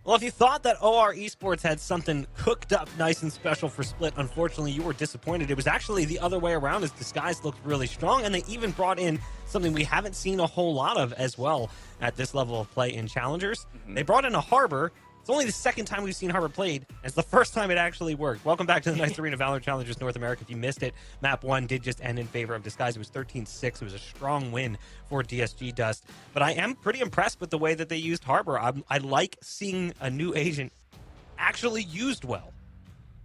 Well, if you thought that OR Esports had something cooked up nice and special for Split, unfortunately, you were disappointed. It was actually the other way around, as Disguise looked really strong, and they even brought in something we haven't seen a whole lot of as well at this level of play in Challengers. They brought in a Harbor. It's only the second time we've seen Harbor played. It's the first time it actually worked. Welcome back to the Nice Arena VALORANT Challengers North America. If you missed it, Map 1 did just end in favor of Disguise. It was 13-6. It was a strong win for DSG Dust. But I am pretty impressed with the way that they used Harbor. I like seeing a new agent actually used well.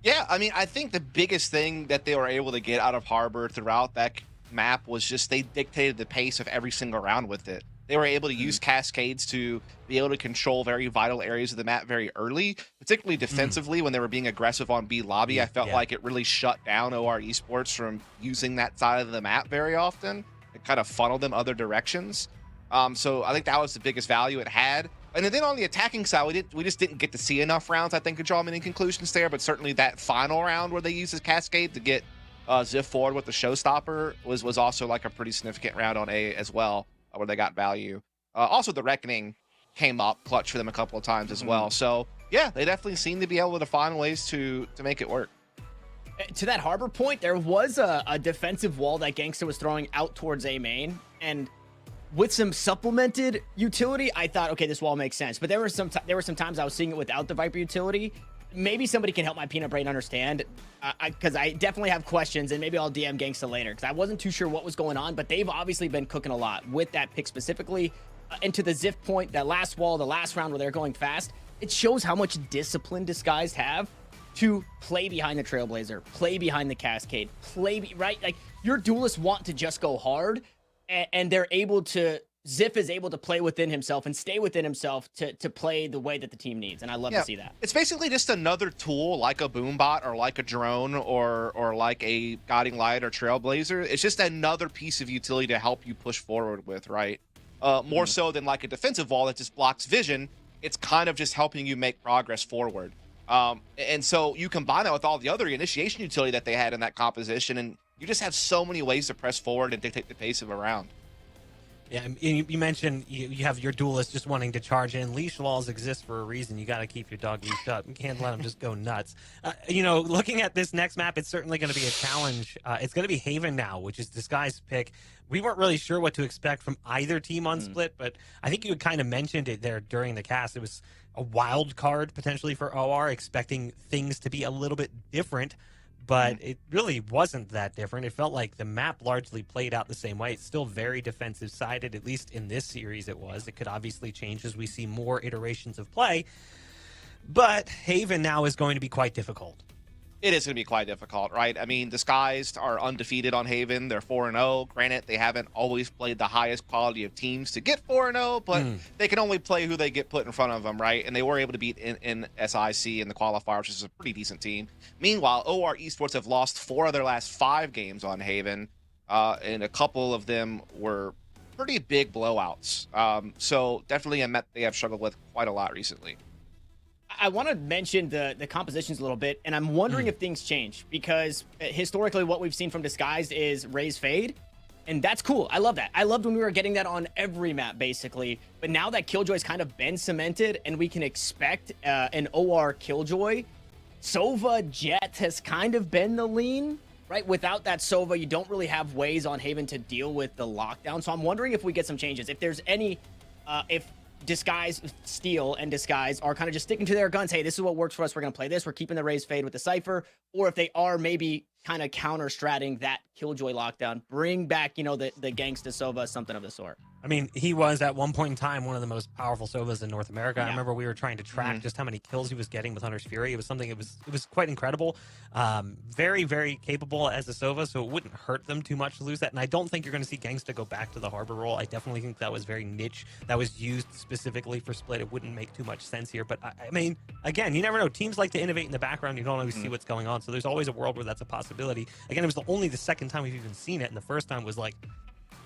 Yeah, I mean, I think the biggest thing that they were able to get out of Harbor throughout that map was just they dictated the pace of every single round with it. They were able to use cascades to be able to control very vital areas of the map very early, particularly defensively when they were being aggressive on B lobby. I felt like it really shut down OR Esports from using that side of the map very often. It kind of funneled them other directions. So I think that was the biggest value it had. And then on the attacking side, we just didn't get to see enough rounds, I think, to draw many conclusions there. But certainly that final round where they used his cascade to get Ziff forward with the showstopper was also like a pretty significant round on A as well, where they got value. Also, the Reckoning came up clutch for them a couple of times as well. So, yeah, they definitely seem to be able to find ways to make it work. To that Harbor point, there was a defensive wall that Gangsta was throwing out towards A main, and with some supplemented utility, I thought, okay, this wall makes sense. But there were some times I was seeing it without the Viper utility. Maybe somebody can help my peanut brain understand, because I definitely have questions, and maybe I'll DM Gangsta later, because I wasn't too sure what was going on, but they've obviously been cooking a lot with that pick specifically. And to the Ziff point, that last wall, the last round where they're going fast, it shows how much discipline Disguised have to play behind the Trailblazer, play behind the Cascade, right? Like, your duelists want to just go hard, and they're able to, Ziff is able to play within himself and stay within himself to play the way that the team needs, and I love to see that. It's basically just another tool like a Boombot or like a drone or like a Guiding Light or Trailblazer. It's just another piece of utility to help you push forward with, right? More so than like a defensive wall that just blocks vision. It's kind of just helping you make progress forward. And so you combine that with all the other initiation utility that they had in that composition, and you just have so many ways to press forward and dictate the pace of a round. Yeah, you mentioned you have your duelist just wanting to charge in. Leash laws exist for a reason. You got to keep your dog leashed up. You can't let him just go nuts. Looking at this next map, it's certainly going to be a challenge. It's going to be Haven now, which is Disguise's pick. We weren't really sure what to expect from either team on Split, but I think you had kind of mentioned it there during the cast. It was a wild card potentially for OR, expecting things to be a little bit different. But it really wasn't that different. It felt like the map largely played out the same way. It's still very defensive-sided, at least in this series it was. It could obviously change as we see more iterations of play. But Haven now is going to be quite difficult. It is going to be quite difficult, right? I mean, Disguised are undefeated on Haven. They're 4-0. Granted, they haven't always played the highest quality of teams to get 4-0, but they can only play who they get put in front of them, right? And they were able to beat in SIC in the qualifier, which is a pretty decent team. Meanwhile, OR Esports have lost 4 of their last 5 games on Haven, and a couple of them were pretty big blowouts. So definitely a map they have struggled with quite a lot recently. I want to mention the compositions a little bit, and I'm wondering if things change, because historically what we've seen from Disguised is Raise Fade, and that's cool. I love that. I loved when we were getting that on every map, basically. But now that Killjoy's kind of been cemented, and we can expect an OR Killjoy, Sova Jet has kind of been the lean, right? Without that Sova, you don't really have ways on Haven to deal with the lockdown. So I'm wondering if we get some changes. If there's any, if Disguise, Steel, and Disguise are kind of just sticking to their guns. Hey, this is what works for us. We're going to play this. We're keeping the Raise Fade with the Cypher. Or if they are maybe kind of counter-stratting that Killjoy lockdown, bring back, you know, the Gangsta Sova, something of the sort. I mean, he was at one point in time one of the most powerful Sovas in North America. I Yeah. remember we were trying to track just how many kills he was getting with Hunter's Fury. It was something. It was quite incredible. Very, very capable as a Sova, so it wouldn't hurt them too much to lose that. And I don't think you're going to see Gangsta go back to the Harbor role. I definitely think that was very niche. That was used specifically for Split. It wouldn't make too much sense here. But I mean, again, you never know. Teams like to innovate in the background. You don't always see what's going on. So there's always a world where that's a possibility. Again, it was only the second time we've even seen it, and the first time was like,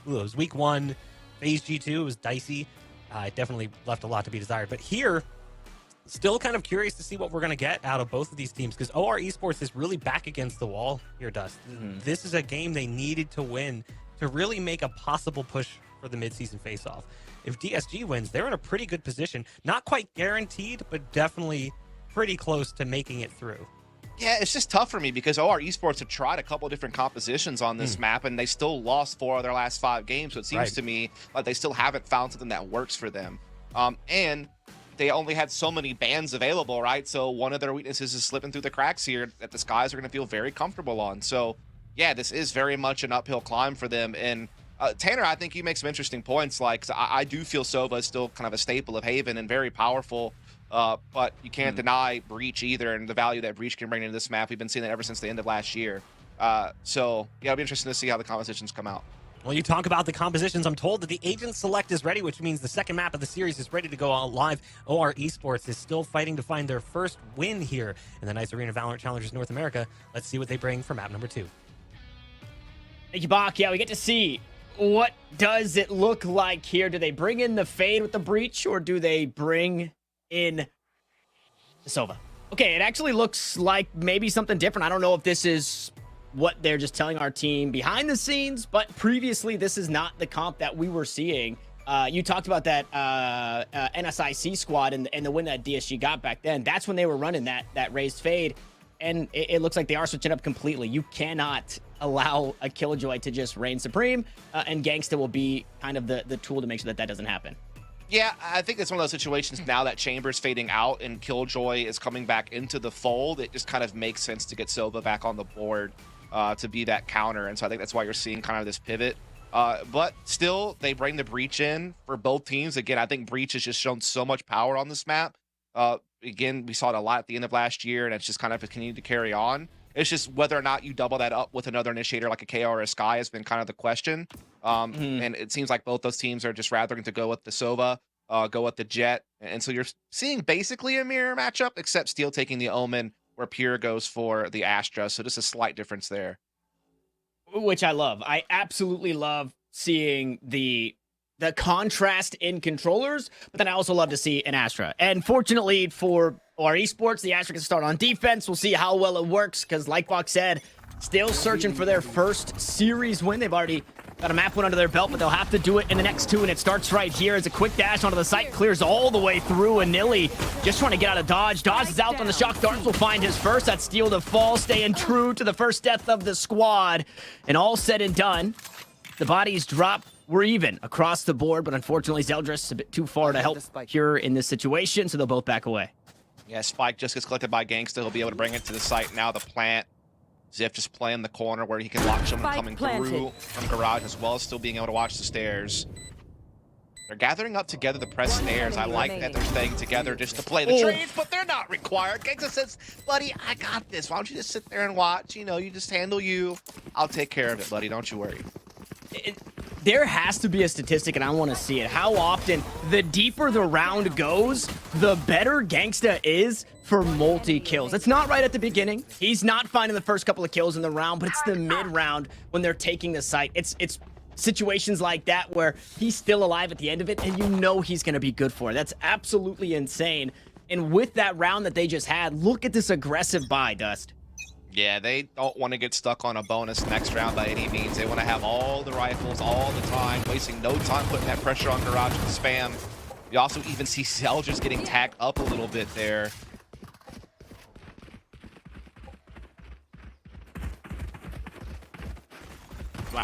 it was week 1. Phase G2, it was dicey. It definitely left a lot to be desired. But here, still kind of curious to see what we're going to get out of both of these teams, because OR Esports is really back against the wall here, Dust. This is a game they needed to win to really make a possible push for the mid-season face-off. If DSG wins, they're in a pretty good position. Not quite guaranteed, but definitely pretty close to making it through. Yeah, it's just tough for me because OR Esports have tried a couple different compositions on this map, and they still lost 4 of their last 5 games. So it seems to me like they still haven't found something that works for them. And they only had so many bans available, right? So one of their weaknesses is slipping through the cracks here that the Skies are going to feel very comfortable on. So yeah, this is very much an uphill climb for them. And Tanner, I think you make some interesting points. Like, so I do feel Sova is still kind of a staple of Haven and very powerful. But you can't deny Breach either, and the value that Breach can bring into this map. We've been seeing that ever since the end of last year. So yeah, it'll be interesting to see how the compositions come out. Well, you talk about the compositions. I'm told that the Agent Select is ready, which means the second map of the series is ready to go out live. OR Esports is still fighting to find their first win here in the Nice Arena Valorant Challengers North America. Let's see what they bring for map number 2. Thank you, Bach. Yeah, we get to see what does it look like here. Do they bring in the Fade with the Breach, or do they bring in the Sova? Okay, it actually looks like maybe something different. I don't know if this is what they're just telling our team behind the scenes, but previously this is not the comp that we were seeing. You talked about that NSIC squad and the win that DSG got back then. That's when they were running that raised Fade, and it looks like they are switching up completely. You cannot allow a Killjoy to just reign supreme, and Gangsta will be kind of the tool to make sure that doesn't happen. Yeah, I think it's one of those situations now that Chamber's fading out and Killjoy is coming back into the fold. It just kind of makes sense to get Sova back on the board to be that counter. And so I think that's why you're seeing kind of this pivot. But still, they bring the Breach in for both teams. Again, I think Breach has just shown so much power on this map. Again, we saw it a lot at the end of last year, and it's just kind of continued to carry on. It's just whether or not you double that up with another initiator like a KR or a Sky has been kind of the question. And it seems like both those teams are just rather to go with the Sova, go with the Jet. And so you're seeing basically a mirror matchup, except Steel taking the Omen, where Pure goes for the Astra. So just a slight difference there. Which I love. I absolutely love seeing the contrast in controllers, but then I also love to see an Astra. And fortunately for our Esports, the Astra can start on defense. We'll see how well it works, because like Bach said, still searching for their first series win. They've already got a map win under their belt, but they'll have to do it in the next 2, and it starts right here as a quick dash onto the site, clears all the way through, and Nilly just trying to get out of dodge. Dodge is out on the shock. Darts will find his first. That's Steel to fall, staying true to the first death of the squad. And all said and done, the bodies drop. We're even across the board, but unfortunately, Zeldris is a bit too far to help Pure in this situation, so they'll both back away. Yeah, Spike just gets collected by Gangsta. He'll be able to bring it to the site now. The plant. Ziff just playing the corner where he can watch someone coming through from garage, as well as still being able to watch the stairs. They're gathering up together to press stairs. I like that they're staying together just to play the trades, but they're not required. Gangsta says, buddy, I got this. Why don't you just sit there and watch? You know, you just handle you. I'll take care of it, buddy. Don't you worry. There has to be a statistic, and I want to see it. How often, the deeper the round goes, the better Gangsta is for multi-kills. It's not right at the beginning. He's not finding the first couple of kills in the round, but it's the mid-round when they're taking the site. It's situations like that where he's still alive at the end of it, and you know he's going to be good for it. That's absolutely insane. And with that round that they just had, look at this aggressive buy, Dust. Yeah, they don't want to get stuck on a bonus next round by any means. They want to have all the rifles all the time, wasting no time putting that pressure on Garage and spam. You also even see Cell just getting tagged up a little bit there.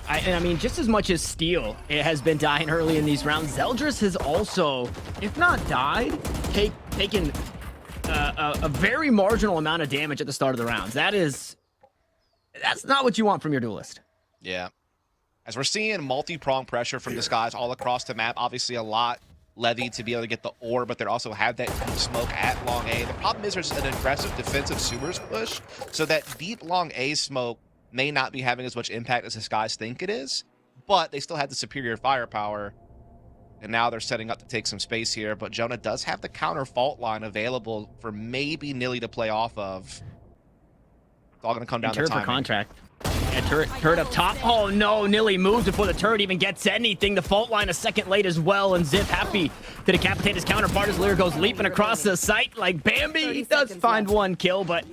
I mean, just as much as Steel has been dying early in these rounds, Zeldris has also, if not died, taken a very marginal amount of damage at the start of the rounds. That's not what you want from your duelist. Yeah. As we're seeing multi-prong pressure from Disguise all across the map, obviously a lot levied to be able to get the ore, but they also have that deep smoke at long A. The problem is there's an aggressive defensive sewers push, so that deep long A smoke may not be having as much impact as Disguise think it is, but they still have the superior firepower. And now they're setting up to take some space here, but Jonah does have the counter fault line available for maybe Nilly to play off of. It's all going to come down to Turret for timing. contract. Yeah, turret up top. Oh no, Nilly moves before the turret even gets anything. The fault line a second late as well, and Zip happy to decapitate his counterpart as Lear goes leaping across the site like Bambi. He does find one kill, but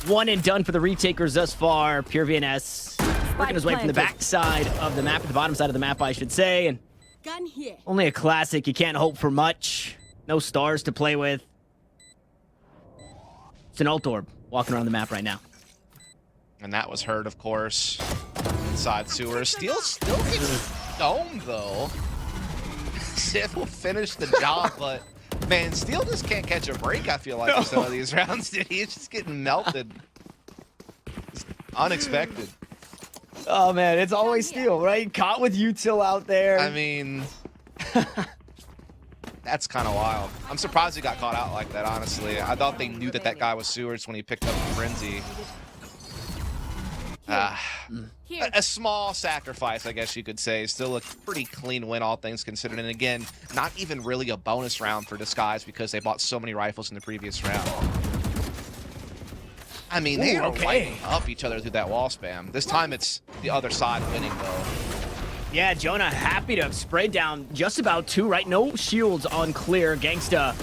one and done for the retakers thus far. Pure VNS working his way from the backside of the map, the bottom side of the map, I should say, and Gun here. only a classic. You can't hope for much. No stars to play with. It's an ult orb walking around the map right now. And that was heard, of course, inside sewers. Steel still gets domed, though. Sith will finish the job, but, man, Steel just can't catch a break, I feel like, in some of these rounds, dude. He's just getting melted. It's unexpected. Oh, man, it's always Steel, right? Caught with util out there. I mean, that's kind of wild. I'm surprised he got caught out like that, honestly. I thought they knew that that guy was sewers when he picked up the frenzy. A small sacrifice, I guess you could say. Still a pretty clean win, all things considered. And again, not even really a bonus round for Disguise because they bought so many rifles in the previous round. I mean, they are lighting up each other through that wall spam. This time it's the other side winning, though. Yeah, Jonah happy to have sprayed down just about two, right? No shields on clear. Gangsta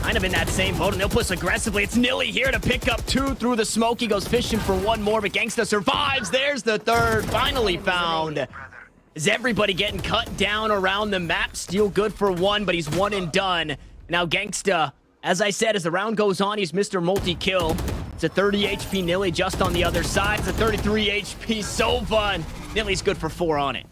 kind of in that same boat, and they'll push aggressively. It's Nilly here to pick up two through the smoke. He goes fishing for one more, but Gangsta survives. There's the third, finally found. Is everybody getting cut down around the map? Steel good for one, but he's one and done. Now Gangsta, as I said, as the round goes on, he's Mr. Multi-Kill. It's a 30 HP Nilly just on the other side. It's a 33 HP Sova, and Nilly's good for 4 on it.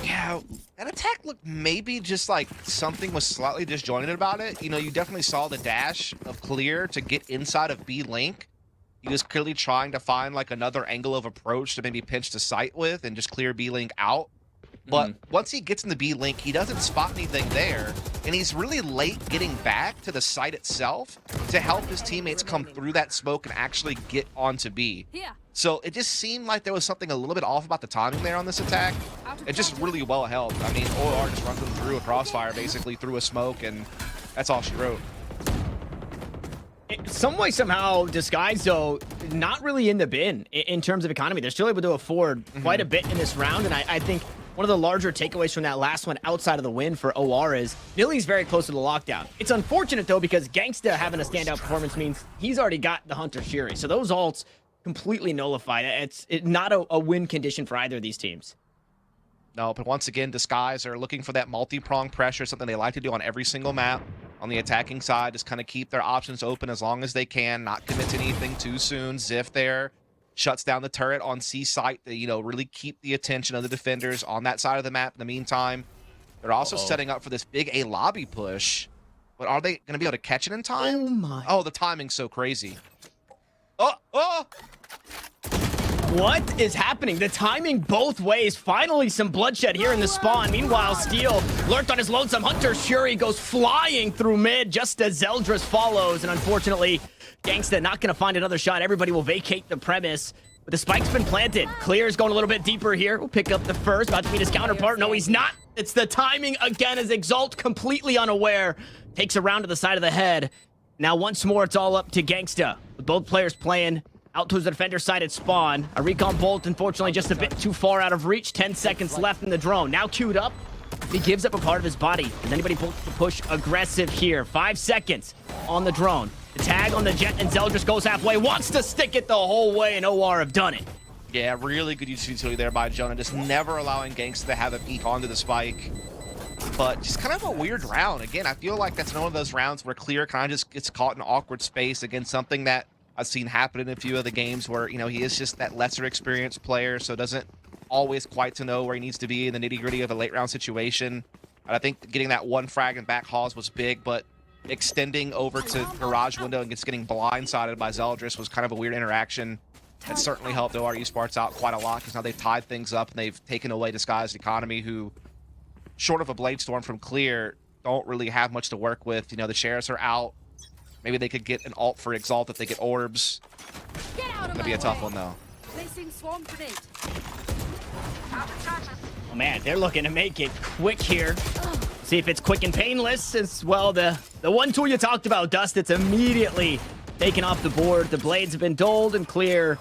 Yeah, that attack looked maybe just like something was slightly disjointed about it. You know, you definitely saw the dash of Clear to get inside of B Link. He was clearly trying to find like another angle of approach to maybe pinch the site with and just clear B Link out. But once he gets in the B Link, he doesn't spot anything there. And he's really late getting back to the site itself to help his teammates come through that smoke and actually get onto B. So it just seemed like there was something a little bit off about the timing there on this attack. It just really well held. I mean, OR just runs them through a crossfire, basically through a smoke, and that's all she wrote. Some way, somehow, Disguise, though, not really in the bin in terms of economy. They're still able to afford quite a bit in this round, and I think one of the larger takeaways from that last one outside of the win for OR is Nilly's very close to the lockdown. It's unfortunate, though, because Gangsta having a standout performance means he's already got the Hunter Shuri. So those ults completely nullified. It's not a win condition for either of these teams. No, but once again, Disguise are looking for that multi-prong pressure, something they like to do on every single map. On the attacking side, just kind of keep their options open as long as they can, not commit to anything too soon. Ziff there shuts down the turret on C site to, you know, really keep the attention of the defenders on that side of the map. In the meantime, they're also setting up for this big A lobby push. But are they going to be able to catch it in time? Oh my. Oh, the timing's so crazy. Oh! What is happening? The timing both ways. Finally, some bloodshed here in the spawn. Meanwhile, Steel lurked on his lonesome Hunter Shuri goes flying through mid just as Zeldris follows. And unfortunately, Gangsta not going to find another shot. Everybody will vacate the premise. But the spike's been planted. Clear is going a little bit deeper here. We'll pick up the first. About to meet his counterpart. No, he's not. It's the timing again as Exalt, completely unaware, takes a round to the side of the head. Now, once more, it's all up to Gangsta. With both players playing out towards the defender side at spawn. A recon bolt, unfortunately, just a bit too far out of reach. 10 seconds left in the drone. Now queued up. He gives up a part of his body. Does anybody push aggressive here? 5 seconds on the drone. The tag on the jet, and Zeldris goes halfway. Wants to stick it the whole way, and OR have done it. Yeah, really good utility there by Jonah. Just never allowing Gangsta to have a peek onto the spike. But just kind of a weird round. Again, I feel like that's one of those rounds where Clear kind of just gets caught in awkward space against something that I've seen happen in a few of the games where, you know, he is just that lesser experienced player, so doesn't always quite to know where he needs to be in the nitty-gritty of a late round situation. And I think getting that one frag and back hauls was big, but extending over to garage window and just getting blindsided by Zeldris was kind of a weird interaction. That certainly helped OR Esports out quite a lot because now they've tied things up and they've taken away Disguised Economy, who, short of a Blade Storm from Clear, don't really have much to work with. You know, the Sheriffs are out. Maybe they could get an ult for Exalt if they get orbs. Gonna be a tough one, though. Oh man, they're looking to make it quick here. See if it's quick and painless as well. The one tool you talked about, Dust, it's immediately taken off the board. The blades have been dulled and Clear.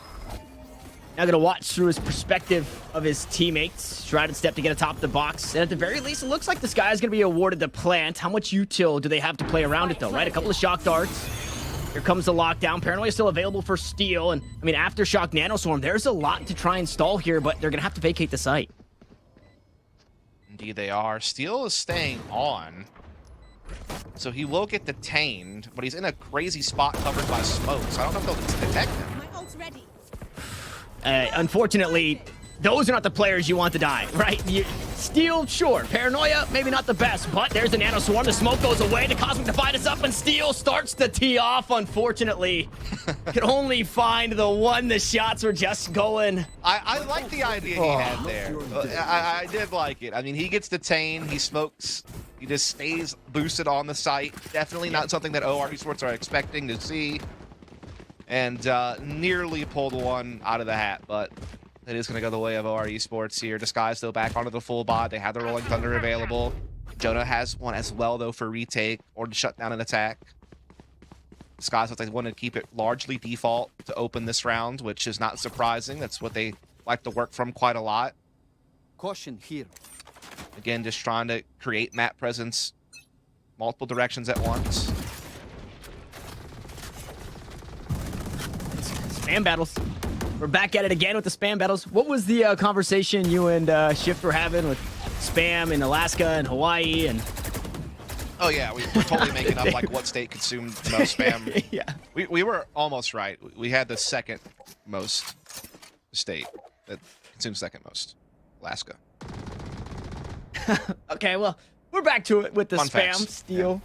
Now gonna watch through his perspective of his teammates. Shrouded step to get atop the box. And at the very least, it looks like this guy is gonna be awarded the plant. How much util do they have to play around it though, right? A couple of shock darts. Here comes the lockdown. Paranoia still available for steal. And I mean, Aftershock Nanoswarm, there's a lot to try and stall here, but they're gonna have to vacate the site. Indeed they are. Steel is staying on. So he will get detained, but he's in a crazy spot covered by smoke, so I don't know if they'll detect him. My ult's ready. Unfortunately, those are not the players you want to die, right? Steel, sure. Paranoia, maybe not the best, but there's the Nano Swarm. The smoke goes away. The Cosmic Divide is up, and Steel starts to tee off. Unfortunately, could only find the one. The shots were just going. I like the idea he had there. I did like it. I mean, he gets detained. He smokes. He just stays boosted on the site. Definitely not something that OR Esports are expecting to see. And nearly pulled one out of the hat, but it is going to go the way of OR Esports here. Disguise, though, back onto the full bot. They have the Rolling Thunder available. Jonah has one as well, though, for retake or to shut down an attack. Disguise looks like they want to keep it largely default to open this round, which is not surprising. That's what they like to work from quite a lot. Caution here. Again, just trying to create map presence multiple directions at once. Spam battles. We're back at it again with the spam battles. What was the conversation you and Shift were having with spam in Alaska and Hawaii? And oh yeah, we're totally making up like what state consumed the most spam. Yeah, we were almost right. We had the second most state that consumes second most, Alaska. Okay, well, we're back to it with the Fun spam facts. steal,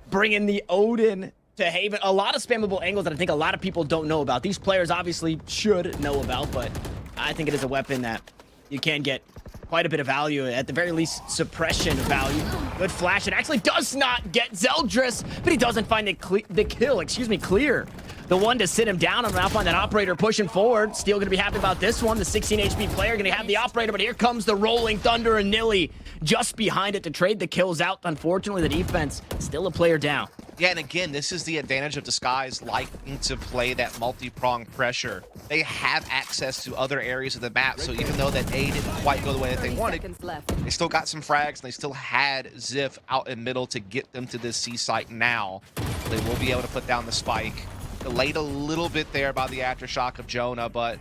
bringing the Odin to Haven. A lot of spammable angles that I think a lot of people don't know about. These players obviously should know about, but I think it is a weapon that you can get quite a bit of value, at the very least suppression value. Good flash. It actually does not get Zeldris, but he doesn't find the kill, Clear. The one to sit him down and now find that operator pushing forward. Steel gonna be happy about this one. The 16 HP player gonna have the operator, but here comes the Rolling Thunder and Nilly just behind it to trade the kills out. Unfortunately, the defense still a player down. Yeah, and again, this is the advantage of Disguise liking to play that multi-pronged pressure. They have access to other areas of the map, so even though that A didn't quite go the way that they wanted, they still got some frags, and they still had Ziff out in middle to get them to this C site now. They will be able to put down the spike. Delayed a little bit there by the aftershock of Jonah, but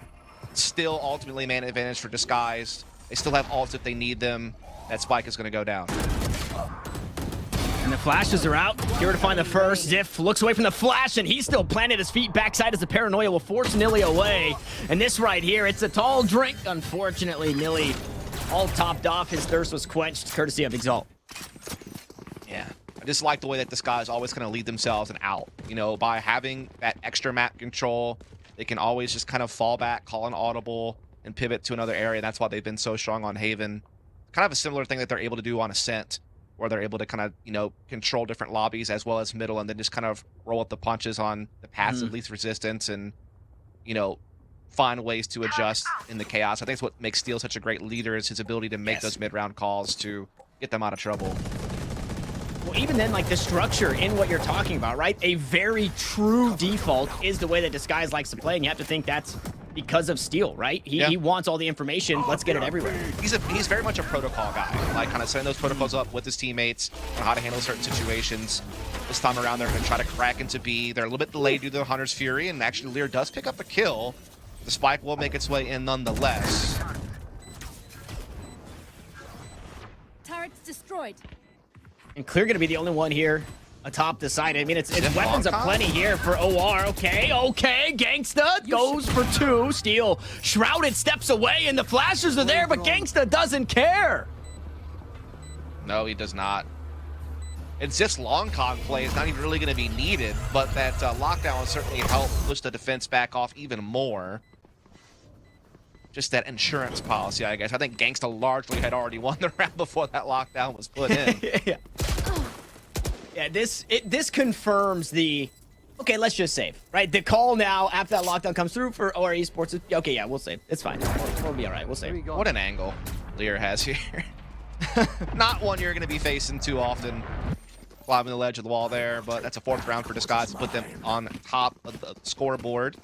still ultimately man advantage for Disguise. They still have ults if they need them. That spike is going to go down. And the flashes are out. Here to find the first. Ziff looks away from the flash, and he's still planted his feet backside as the Paranoia will force Nilly away. And this right here, it's a tall drink. Unfortunately, Nilly all topped off. His thirst was quenched, courtesy of Exalt. Yeah, I just like the way that this guy's always going to lead themselves and out. You know, by having that extra map control, they can always just kind of fall back, call an audible, and pivot to another area. That's why they've been so strong on Haven. Kind of a similar thing that they're able to do on Ascent, where they're able to kind of, you know, control different lobbies as well as middle, and then just kind of roll up the punches on the paths of least resistance and, you know, find ways to adjust in the chaos. I think that's what makes Steel such a great leader, is his ability to make those mid-round calls to get them out of trouble. Well, even then, like, the structure in what you're talking about, right? A very true default is the way that Disguise likes to play, and you have to think that's because of Steel, right? He wants all the information. Let's get it everywhere. He's very much a protocol guy, like kind of setting those protocols up with his teammates on how to handle certain situations. This time around, they're going to try to crack into B. They're a little bit delayed due to the Hunter's Fury, and actually Lear does pick up a kill. The spike will make its way in nonetheless. Turret's destroyed. And Clear going to be the only one here atop the side. I mean, it's weapons aplenty here for OR. Okay, Gangsta goes for two. Steel Shrouded steps away, and the flashes are there, but Gangsta doesn't care. No, he does not. It's just long con play. It's not even really going to be needed, but that lockdown will certainly help push the defense back off even more. just that insurance policy, I guess. I think Gangsta largely had already won the round before that lockdown was put in. Yeah. Yeah, this confirms the, okay, let's just save, right? The call now after that lockdown comes through for OR Esports is, okay, yeah, we'll save. It's fine. We'll be all right. We'll save. What an angle Lear has here. Not one you're going to be facing too often. Climbing the ledge of the wall there, but that's a 4th round for Disguise to put them on top of the scoreboard.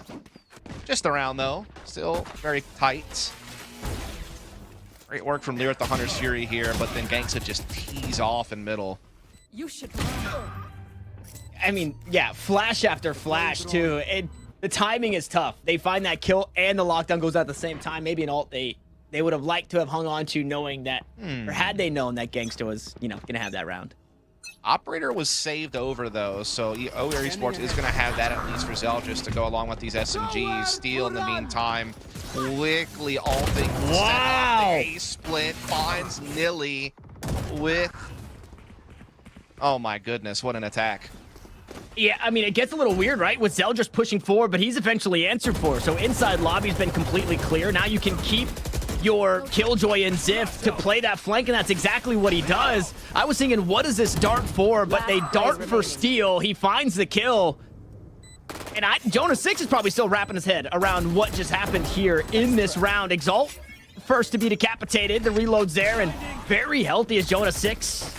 Just a round, though. Still very tight. Great work from Lear at the Hunter's Fury here, but then Gangsta just tees off in middle. You should run. I mean, yeah, flash after flash, too. The timing is tough. They find that kill and the lockdown goes out at the same time. Maybe an ult they would have liked to have hung on to knowing that, or had they known that Gangsta was, going to have that round. Operator was saved over, though, so OR Esports is going to have that at least for Zeldris to go along with these SMGs. Steel, in the meantime, quickly alting. Wow! A split finds Nilly with... Oh my goodness, what an attack. Yeah, I mean, it gets a little weird, right? With Zeldris pushing forward, but he's eventually answered for. So inside lobby's been completely clear. Now you can keep your Killjoy and Ziff to play that flank, and that's exactly what he does. I was thinking, what is this dart for? But they dart for Steel. He finds the kill. And Jonah 6 is probably still wrapping his head around what just happened here in this round. Exalt, first to be decapitated. The reload's there, and very healthy as Jonah 6.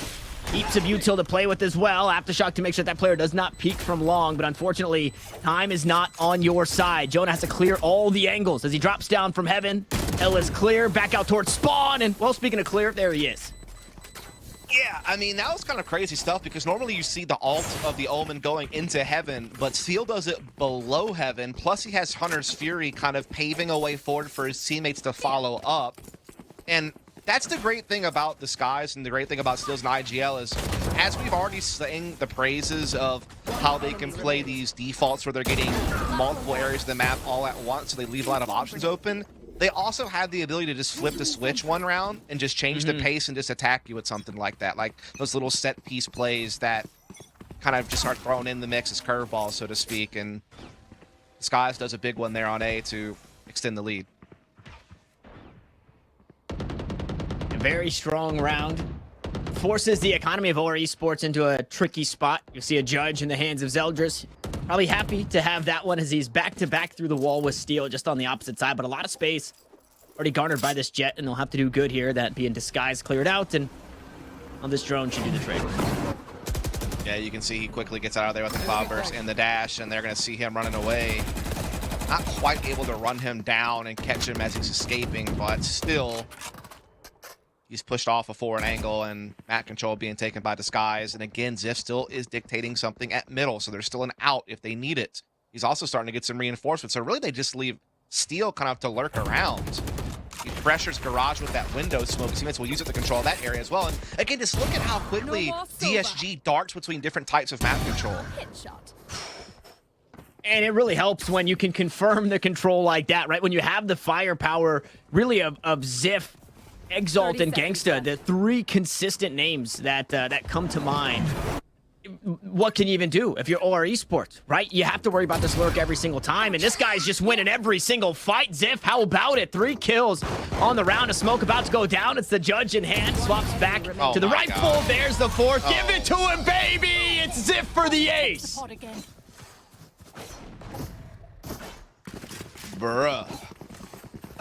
Heaps of util to play with as well. Aftershock to make sure that player does not peek from long, but unfortunately, time is not on your side. Jonah has to clear all the angles as he drops down from heaven. L is clear, back out towards spawn, and, well, speaking of clear, there he is. Yeah, I mean, that was kind of crazy stuff because normally you see the ult of the Omen going into heaven, but Steel does it below heaven, plus he has Hunter's Fury kind of paving a way forward for his teammates to follow up. And that's the great thing about Disguise and the great thing about Steels and IGL is, as we've already sang the praises of how they can play these defaults where they're getting multiple areas of the map all at once, so they leave a lot of options open, they also have the ability to just flip the switch one round and just change the pace and just attack you with something like that. Like those little set piece plays that kind of just are thrown in the mix as curveballs, so to speak. And Disguise does a big one there on A to extend the lead. Very strong round. Forces the economy of OR Esports into a tricky spot. You see a judge in the hands of Zeldris. Probably happy to have that one as he's back-to-back through the wall with Steel just on the opposite side, but a lot of space already garnered by this jet, and they'll have to do good here. That being Disguise cleared out, and on this drone should do the trick. Yeah, you can see he quickly gets out of there with the cloudburst and the dash, and they're going to see him running away. Not quite able to run him down and catch him as he's escaping, but still... He's pushed off a forward angle and map control being taken by Disguise. And again, Ziff still is dictating something at middle, so there's still an out if they need it. He's also starting to get some reinforcements. So really they just leave Steel kind of to lurk around. He pressures Garage with that window smoke. Teammates will use it to control that area as well. And again, just look at how quickly DSG darts between different types of map control. Headshot. And it really helps when you can confirm the control like that, right? When you have the firepower really of Ziff, Exalt, and Gangsta, the three consistent names that that come to mind. What can you even do if you're OR Esports, right? You have to worry about this lurk every single time, and this guy's just winning every single fight. Ziff, how about it? 3 kills on the round of smoke about to go down. It's the judge in hand, swaps back to the right full. There's the 4th. Give it to him, baby! It's Ziff for the ace. Bruh.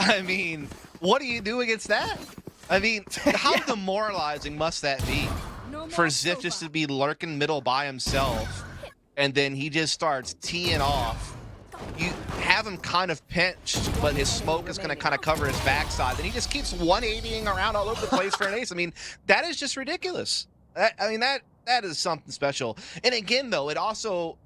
I mean, what do you do against that? I mean, how demoralizing must that be for Ziff just to be lurking middle by himself, and then he just starts teeing off. You have him kind of pinched, but his smoke is going to kind of cover his backside. Then he just keeps 180ing around all over the place for an ace. I mean, that is just ridiculous. That is something special. And again, though, it also,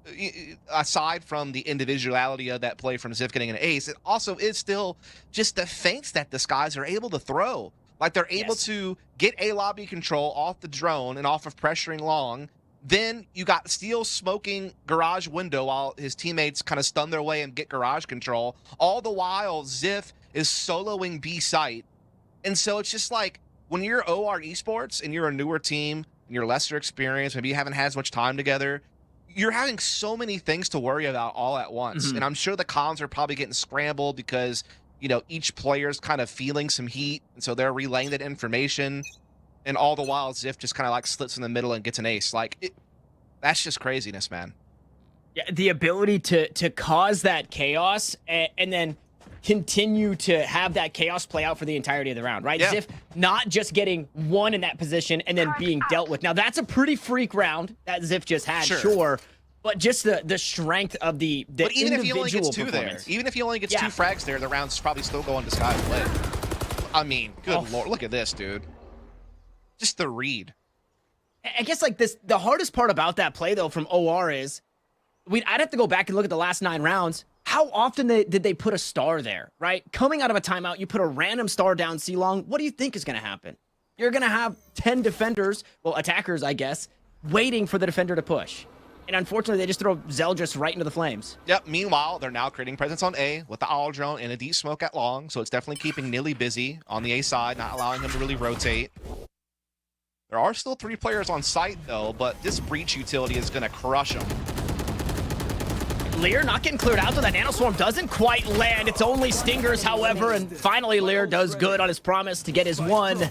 aside from the individuality of that play from Ziff getting an ace, it also is still just the feints that Disguise are able to throw. Like, they're able to get a lobby control off the drone and off of pressuring long. Then you got Steel smoking Garage window while his teammates kind of stun their way and get Garage control. All the while, Ziff is soloing B site. And so it's just like, when you're OR Esports and you're a newer team, and you're lesser experienced, maybe you haven't had as much time together, you're having so many things to worry about all at once. And I'm sure the comms are probably getting scrambled because each player's kind of feeling some heat, and so they're relaying that information, and all the while Ziff just kind of like slips in the middle and gets an ace. Like, that's just craziness, man. Yeah, the ability to cause that chaos and then continue to have that chaos play out for the entirety of the round, right? Yeah. Ziff not just getting one in that position and then being dealt with. Now, that's a pretty freak round that Ziff just had, sure. But just the strength of the But even if he only gets individual two there, performance. even if he only gets two frags there, the round's probably still going to Sky's way. I mean, good lord, look at this, dude. Just the read. I guess like this, the hardest part about that play though from OR is, I'd have to go back and look at the last 9 rounds. How often did they put a star there, right? Coming out of a timeout, you put a random star down C-Long. What do you think is going to happen? You're going to have 10 defenders, well, attackers, I guess, waiting for the defender to push. And unfortunately, they just throw Zeldris right into the flames. Yep, meanwhile, they're now creating presence on A with the owl drone and a deep smoke at long, so it's definitely keeping Nilly busy on the A side, not allowing him to really rotate. There are still 3 players on site, though, but this breach utility is going to crush them. Lear not getting cleared out, though. That nanoswarm doesn't quite land. It's only Stingers, however, and finally Lear does good on his promise to get his 1.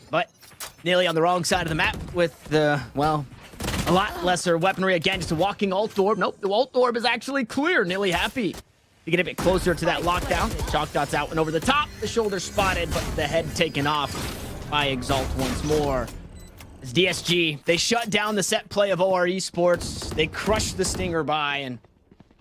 But nearly on the wrong side of the map with the, well, a lot lesser weaponry. Again, just a walking ult orb. Nope, the ult orb is actually clear. Nearly happy to get a bit closer to that lockdown. Shock Dot's out and over the top. The shoulder spotted, but the head taken off by Exalt once more. As DSG, they shut down the set play of OR Esports. They crushed the Stinger by, and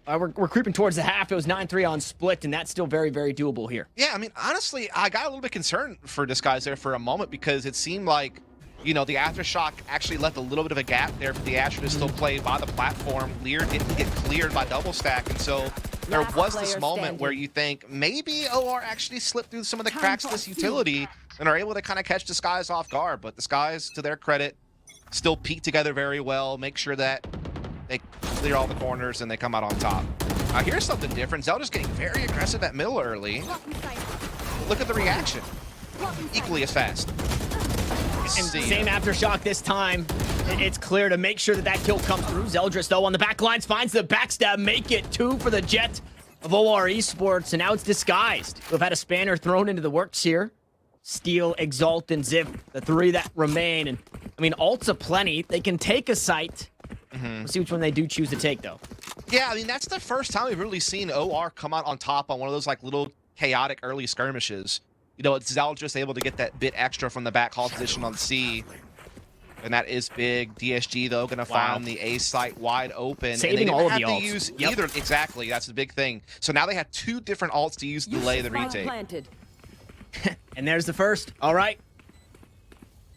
we're creeping towards the half. It was 9-3 on split, and that's still very, very doable here. Yeah, I mean, honestly, I got a little bit concerned for this guys there for a moment because it seemed like, the Aftershock actually left a little bit of a gap there for the Asher to still play by the platform. Lear didn't get cleared by double stack, and so there was this moment where you think maybe OR actually slipped through some of the cracks of this utility and are able to kind of catch the Skies off guard. But the Skies, to their credit, still peek together very well, make sure that they clear all the corners and they come out on top. Now here's something different. Zelda's getting very aggressive at middle early. Look at the reaction. Equally as fast. And same Aftershock this time. It's clear to make sure that that kill comes through. Zeldris, though, on the back lines, finds the backstab. Make it 2 for the Jet of OR Esports. And now it's Disguised, who have had a spanner thrown into the works here. Steel, Exalt, and Ziv, the 3 that remain. And, I mean, ults aplenty. They can take a site. We'll see which one they do choose to take, though. Yeah, I mean, that's the first time we've really seen OR come out on top on one of those, like, little chaotic early skirmishes. It's Zeldris able to get that bit extra from the back hall position on C. And that is big. DSG, though, going to find the A site wide open. Saving and all of they the didn't have ults. to use either. Exactly. That's the big thing. So now they have 2 different ults to use to delay the retake. And there's the first. All right.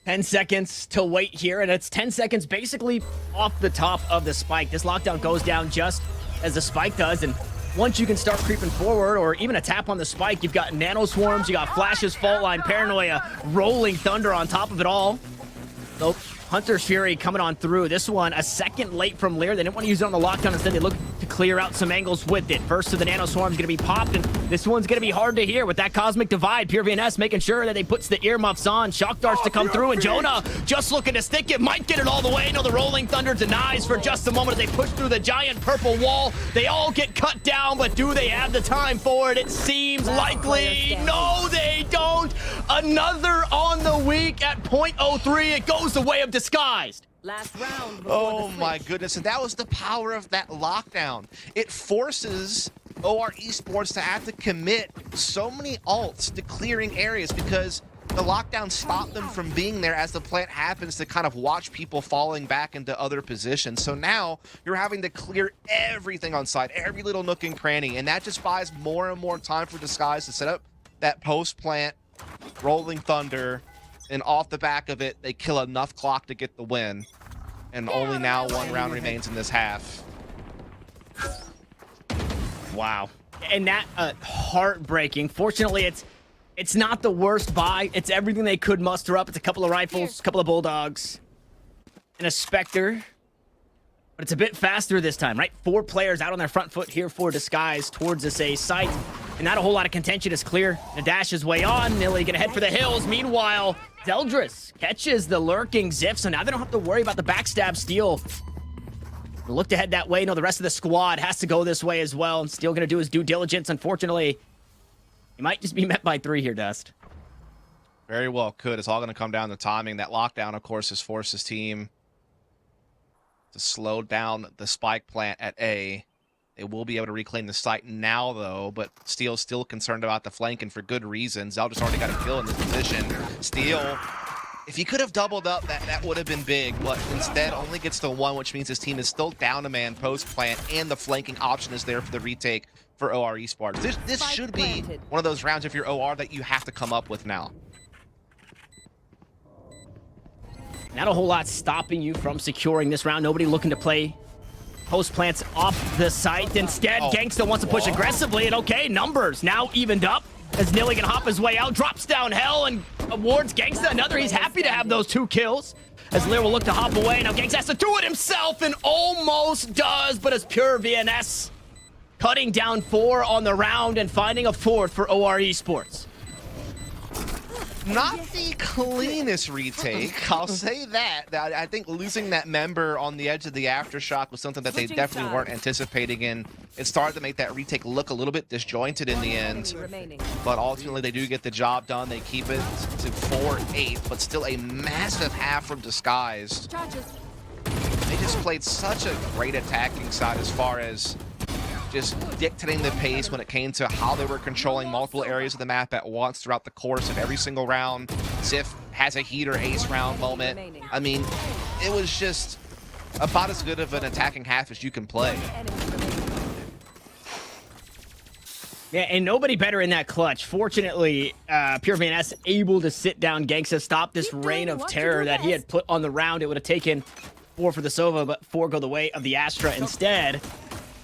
10 seconds to wait here, and it's 10 seconds basically off the top of the spike. This lockdown goes down just as the spike does, and once you can start creeping forward or even a tap on the spike, you've got nano swarms, you got flashes, fault line, paranoia, rolling thunder on top of it all. Nope. Hunter's Fury coming on through. This one a second late from Lear. They didn't want to use it on the lockdown. Instead, they looked to clear out some angles with it. First to the nano swarm's going to be popped, and this one's going to be hard to hear with that cosmic divide. Pure VNS making sure that they puts the earmuffs on. Shock darts to come through, and Jonah just looking to stick it. Might get it all the way. No, the rolling thunder denies for just a moment as they push through the giant purple wall. They all get cut down, but do they have the time for it? It seems likely. No, they don't. Another on the week at .03. It goes the way of Disguised. Last round. Oh my goodness, and that was the power of that lockdown. It forces OR Esports to have to commit so many ults to clearing areas because the lockdown stopped them from being there as the plant happens to kind of watch people falling back into other positions. So now you're having to clear everything on site, every little nook and cranny, and that just buys more and more time for Disguise to set up that post-plant rolling thunder, and off the back of it, they kill enough clock to get the win. And only now 1 round remains in this half. Wow. And that heartbreaking. Fortunately, it's not the worst buy. It's everything they could muster up. It's a couple of rifles, a couple of bulldogs, and a Spectre. But it's a bit faster this time, right? 4 players out on their front foot here for Disguise towards this A site. And not a whole lot of contention is clear. The dash is way on. Nilly gonna head for the hills. Meanwhile, Zeldris catches the lurking Ziff, so now they don't have to worry about the backstab steal. Look to head that way. No, the rest of the squad has to go this way as well. And Steel gonna do his due diligence. Unfortunately, You might just be met by 3 here, Dust. Very well could. It's all going to come down to timing. That lockdown, of course, has forced his team to slow down the spike plant at A. They will be able to reclaim the site now, though, but Steel's still concerned about the flank, and for good reason. Zell just already got a kill in this position. Steel, if he could have doubled up, that would have been big, but instead only gets to 1, which means his team is still down a man post-plant, and the flanking option is there for the retake for OR Esports. This should be one of those rounds, if you're OR, that you have to come up with now. Not a whole lot stopping you from securing this round. Nobody looking to play post plants off the site. Instead, Gangsta wants to push aggressively, and okay, numbers now evened up as Nilly can hop his way out, drops down Hell, and awards Gangsta another. He's happy to have those 2 kills as Lear will look to hop away. Now Gangsta has to do it himself and almost does, but as pure VNS cutting down 4 on the round and finding a 4th for OR Esports. Not the cleanest retake, I'll say that. I think losing that member on the edge of the aftershock was something that they definitely weren't anticipating, and it started to make that retake look a little bit disjointed in the end. But ultimately, they do get the job done. They keep it to 4-8, but still a massive half from Disguised. They just played such a great attacking side as far as just dictating the pace when it came to how they were controlling multiple areas of the map at once throughout the course of every single round. Sif has a heater ace round moment. I mean, it was just about as good of an attacking half as you can play. Yeah, and nobody better in that clutch. Fortunately, Pure VNS able to sit down Gangsta, stop this reign of terror that he had put on the round. It would have taken 4 for the Sova, but 4 go the way of the Astra instead.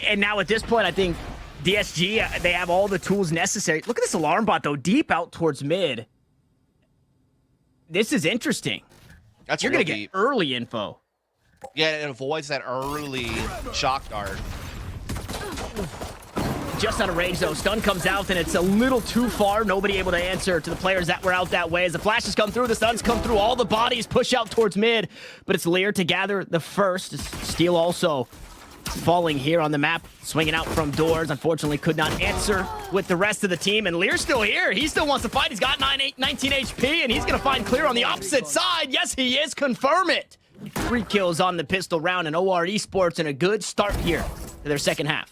And now at this point, I think DSG, they have all the tools necessary. Look at this alarm bot, though, deep out towards mid. This is interesting. That's You're going to get early info. Yeah, it avoids that early shock dart. Just out of range, though. Stun comes out, and it's a little too far. Nobody able to answer to the players that were out that way. As the flashes come through, the stuns come through. All the bodies push out towards mid. But it's Lear to gather the first. Steel also falling here on the map, swinging out from doors. Unfortunately, could not answer with the rest of the team. And Lear's still here. He still wants to fight. He's got 19 HP, and he's going to find Clear on the opposite side. Yes, he is. Confirm it. 3 kills on the pistol round, and OR Esports in a good start here to their second half.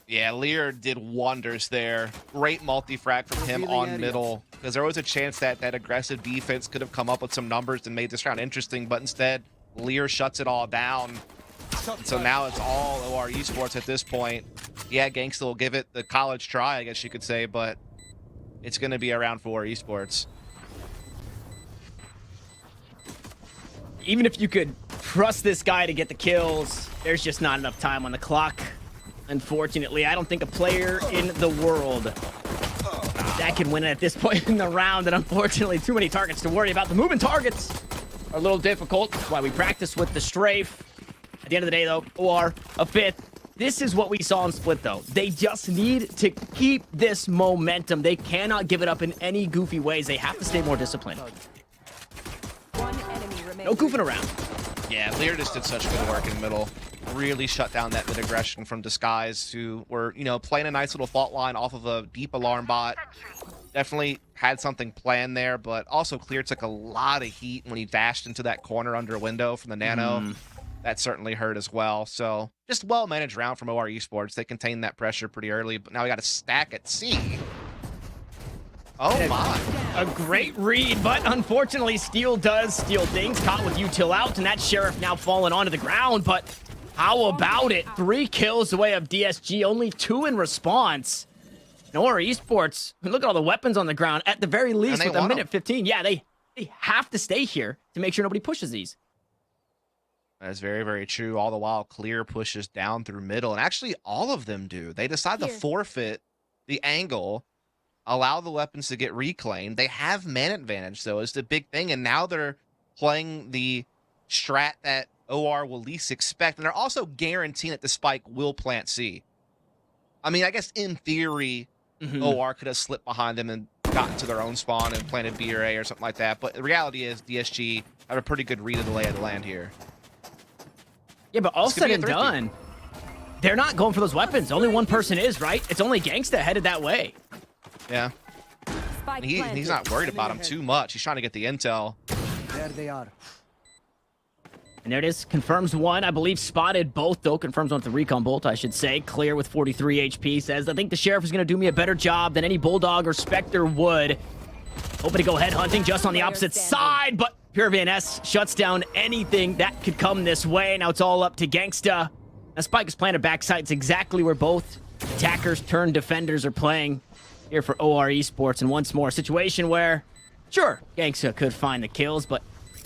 Yeah, Lear did wonders there. Great multi-frag from him on middle, because there was a chance that that aggressive defense could have come up with some numbers and made this round interesting, but instead, Lear shuts it all down. So now it's all OR Esports at this point. Yeah, Gangsta will give it the college try, I guess you could say, but it's going to be around for OR Esports. Even if you could trust this guy to get the kills, there's just not enough time on the clock. Unfortunately, I don't think a player in the world that can win it at this point in the round, and unfortunately, too many targets to worry about. The moving targets are a little difficult. That's why we practice with the strafe. At the end of the day, though, OR a 5th. This is what we saw in Split, though. They just need to keep this momentum. They cannot give it up in any goofy ways. They have to stay more disciplined. No goofing around. Yeah, Lear just did such good work in middle. Really shut down that mid aggression from Disguise, who were, you know, playing a nice little fault line off of a deep alarm bot. Definitely had something planned there, but also Clear took a lot of heat when he dashed into that corner under a window from the Nano. That certainly hurt as well. So just well-managed round from OR Esports. They contained that pressure pretty early, but now we got a stack at C. Oh my. A great read, but unfortunately, Steel does steal things. Caught with util out, and that Sheriff now falling onto the ground, but how about it? 3 kills away of DSG, only 2 in response. OR Esports, look at all the weapons on the ground. At the very least, with a minute 15, yeah, they have to stay here to make sure nobody pushes these. That's very, very true. All the while, Clear pushes down through middle, and actually all of them do. They decide to forfeit the angle, allow the weapons to get reclaimed. They have man advantage, though, is the big thing, and now they're playing the strat that OR will least expect, and they're also guaranteeing that the spike will plant C. I mean, I guess in theory, OR could have slipped behind them and gotten to their own spawn and planted B or A or something like that, but the reality is DSG have a pretty good read of the lay of the land here. Yeah, but all said and done, they're not going for those weapons. Only one person is, right? It's only Gangsta headed that way. Yeah. Spike And he's planted. not worried about him too much. He's trying to get the intel. There they are. And there it is. Confirms one. I believe spotted both, though. Confirms one with the recon bolt, I should say. Clear with 43 HP. Says, I think the Sheriff is going to do me a better job than any Bulldog or Spectre would. Hoping to go head hunting just on the opposite side, but Pure VNS shuts down anything that could come this way. Now it's all up to Gangsta. Now Spike is planted backside. It's exactly where both attackers turned defenders are playing here for OR Esports. And once more, a situation where, sure, Gangsta could find the kills, but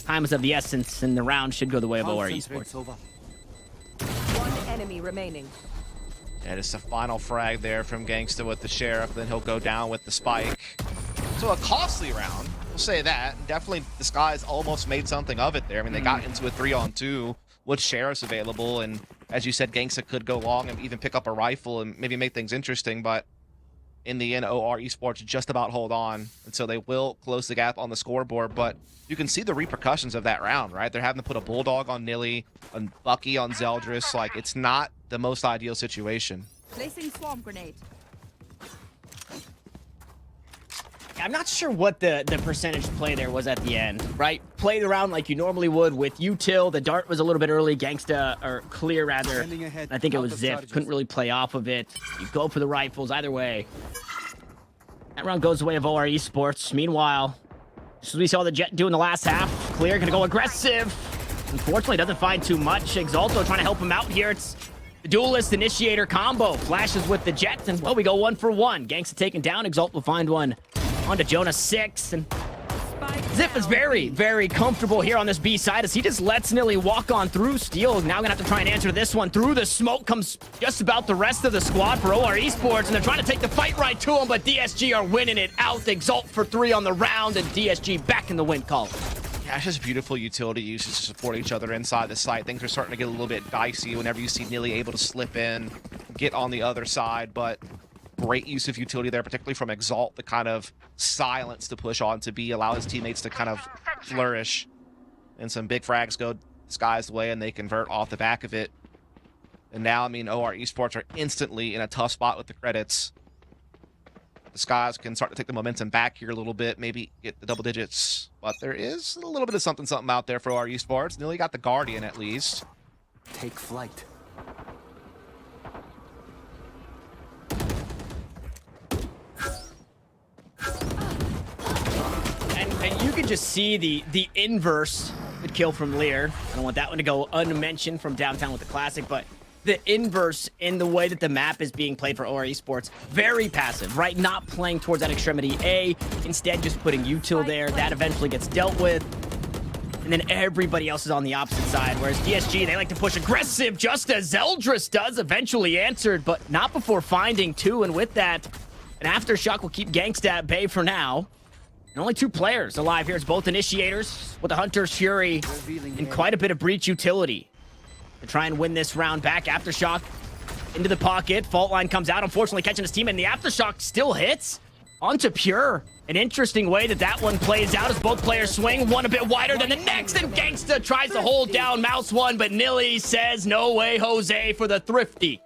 time is of the essence, and the round should go the way of OR Esports. Over. One enemy remaining. Yeah, just a final frag there from Gangsta with the Sheriff. Then he'll go down with the Spike. So a costly round, we'll say that. Definitely Disguise almost made something of it there. I mean, they got into a 3-on-2 with Sheriffs available. And as you said, Gangsta could go long and even pick up a rifle and maybe make things interesting. But in the end, OR Esports just about hold on. And so they will close the gap on the scoreboard. But you can see the repercussions of that round, right? They're having to put a Bulldog on Nilly, a Bucky on Zeldris. Like, it's not the most ideal situation. Placing swarm grenade. I'm not sure what the percentage play there was at the end, right? Play the round like you normally would with util. The dart was a little bit early. Gangsta, or clear rather. Sending ahead, I think it out was of Zip. charges. Couldn't really play off of it. You go for the rifles either way. That round goes the way of OR Esports. Meanwhile, just as we saw the Jet do in the last half, Clear gonna go aggressive. Unfortunately, doesn't find too much. Exalto trying to help him out here. It's the Duelist Initiator combo. Flashes with the Jet, and well, we go 1 for 1. Gangsta taken down. Exalt will find one onto Jonah 6, and Spike Zip is down. very, very comfortable here on this B side as he just lets Nilly walk on through. Steel now gonna have to try and answer this one. Through the smoke comes just about the rest of the squad for OR Esports, and they're trying to take the fight right to him, but DSG are winning it out. Exalt for 3 on the round, and DSG back in the win column. Yeah, it's just beautiful utility uses to support each other inside the site. Things are starting to get a little bit dicey whenever you see Nilly able to slip in, get on the other side, but great use of utility there, particularly from Exalt, the kind of silence to push on to B, allow his teammates to kind of flourish. And some big frags go Disguised way, and they convert off the back of it. And now, I mean, OR Esports are instantly in a tough spot with the credits. Disguise can start to take the momentum back here a little bit, maybe get the double digits. But there is a little bit of something out there for OR Esports. Nearly got the Guardian, at least. Take flight. And you can just see the inverse. Good kill from Lear. I don't want that one to go unmentioned from downtown with the classic, but the inverse in the way that the map is being played for OR Esports. Very passive, right? Not playing towards that extremity A, instead just putting util there. That eventually gets dealt with. And then everybody else is on the opposite side, whereas DSG, they like to push aggressive, just as Zeldris does, eventually answered, but not before finding 2, and with that, an Aftershock will keep Gangsta at bay for now. And only 2 players alive here. It's both initiators with the Hunter's Fury and quite a bit of breach utility to try and win this round back. Aftershock into the pocket. Fault line comes out, unfortunately catching his team, and the Aftershock still hits onto Pure. An interesting way that one plays out as both players swing, one a bit wider than the next, and Gangsta tries to hold down Mouse 1, but Nilly says, no way, Jose, for the thrifty.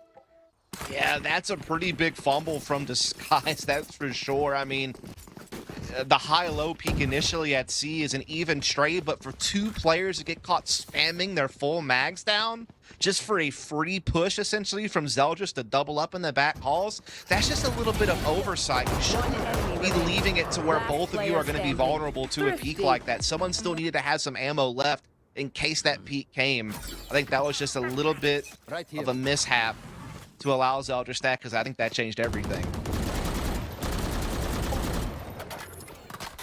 Yeah, that's a pretty big fumble from Disguise, that's for sure. I mean, the high-low peak initially at C is an even trade, but for 2 players to get caught spamming their full mags down, just for a free push, essentially, from Zeldris to double up in the back halls, that's just a little bit of oversight. You shouldn't be leaving it to where both of you are going to be vulnerable to a peak like that. Someone still needed to have some ammo left in case that peak came. I think that was just a little bit Right here. of a mishap to allow Zeldris that, because I think that changed everything.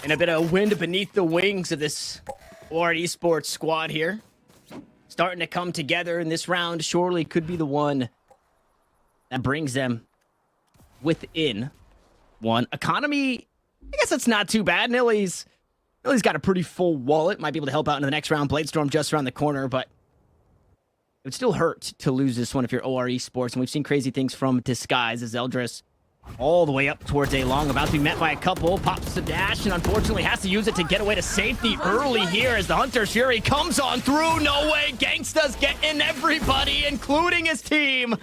And a bit of wind beneath the wings of this OR Esports squad here. Starting to come together in this round. Surely could be the one that brings them within 1. Economy, I guess that's not too bad. Nilly's got a pretty full wallet. Might be able to help out in the next round. Bladestorm just around the corner, but it would still hurt to lose this one if you're OR Esports. And we've seen crazy things from Disguise as Eldris all the way up towards A long, about to be met by a couple. Pops the dash, and unfortunately has to use it to get away to safety early here as the Hunter's Fury comes on through. No way, Gangsta's getting everybody, including his team.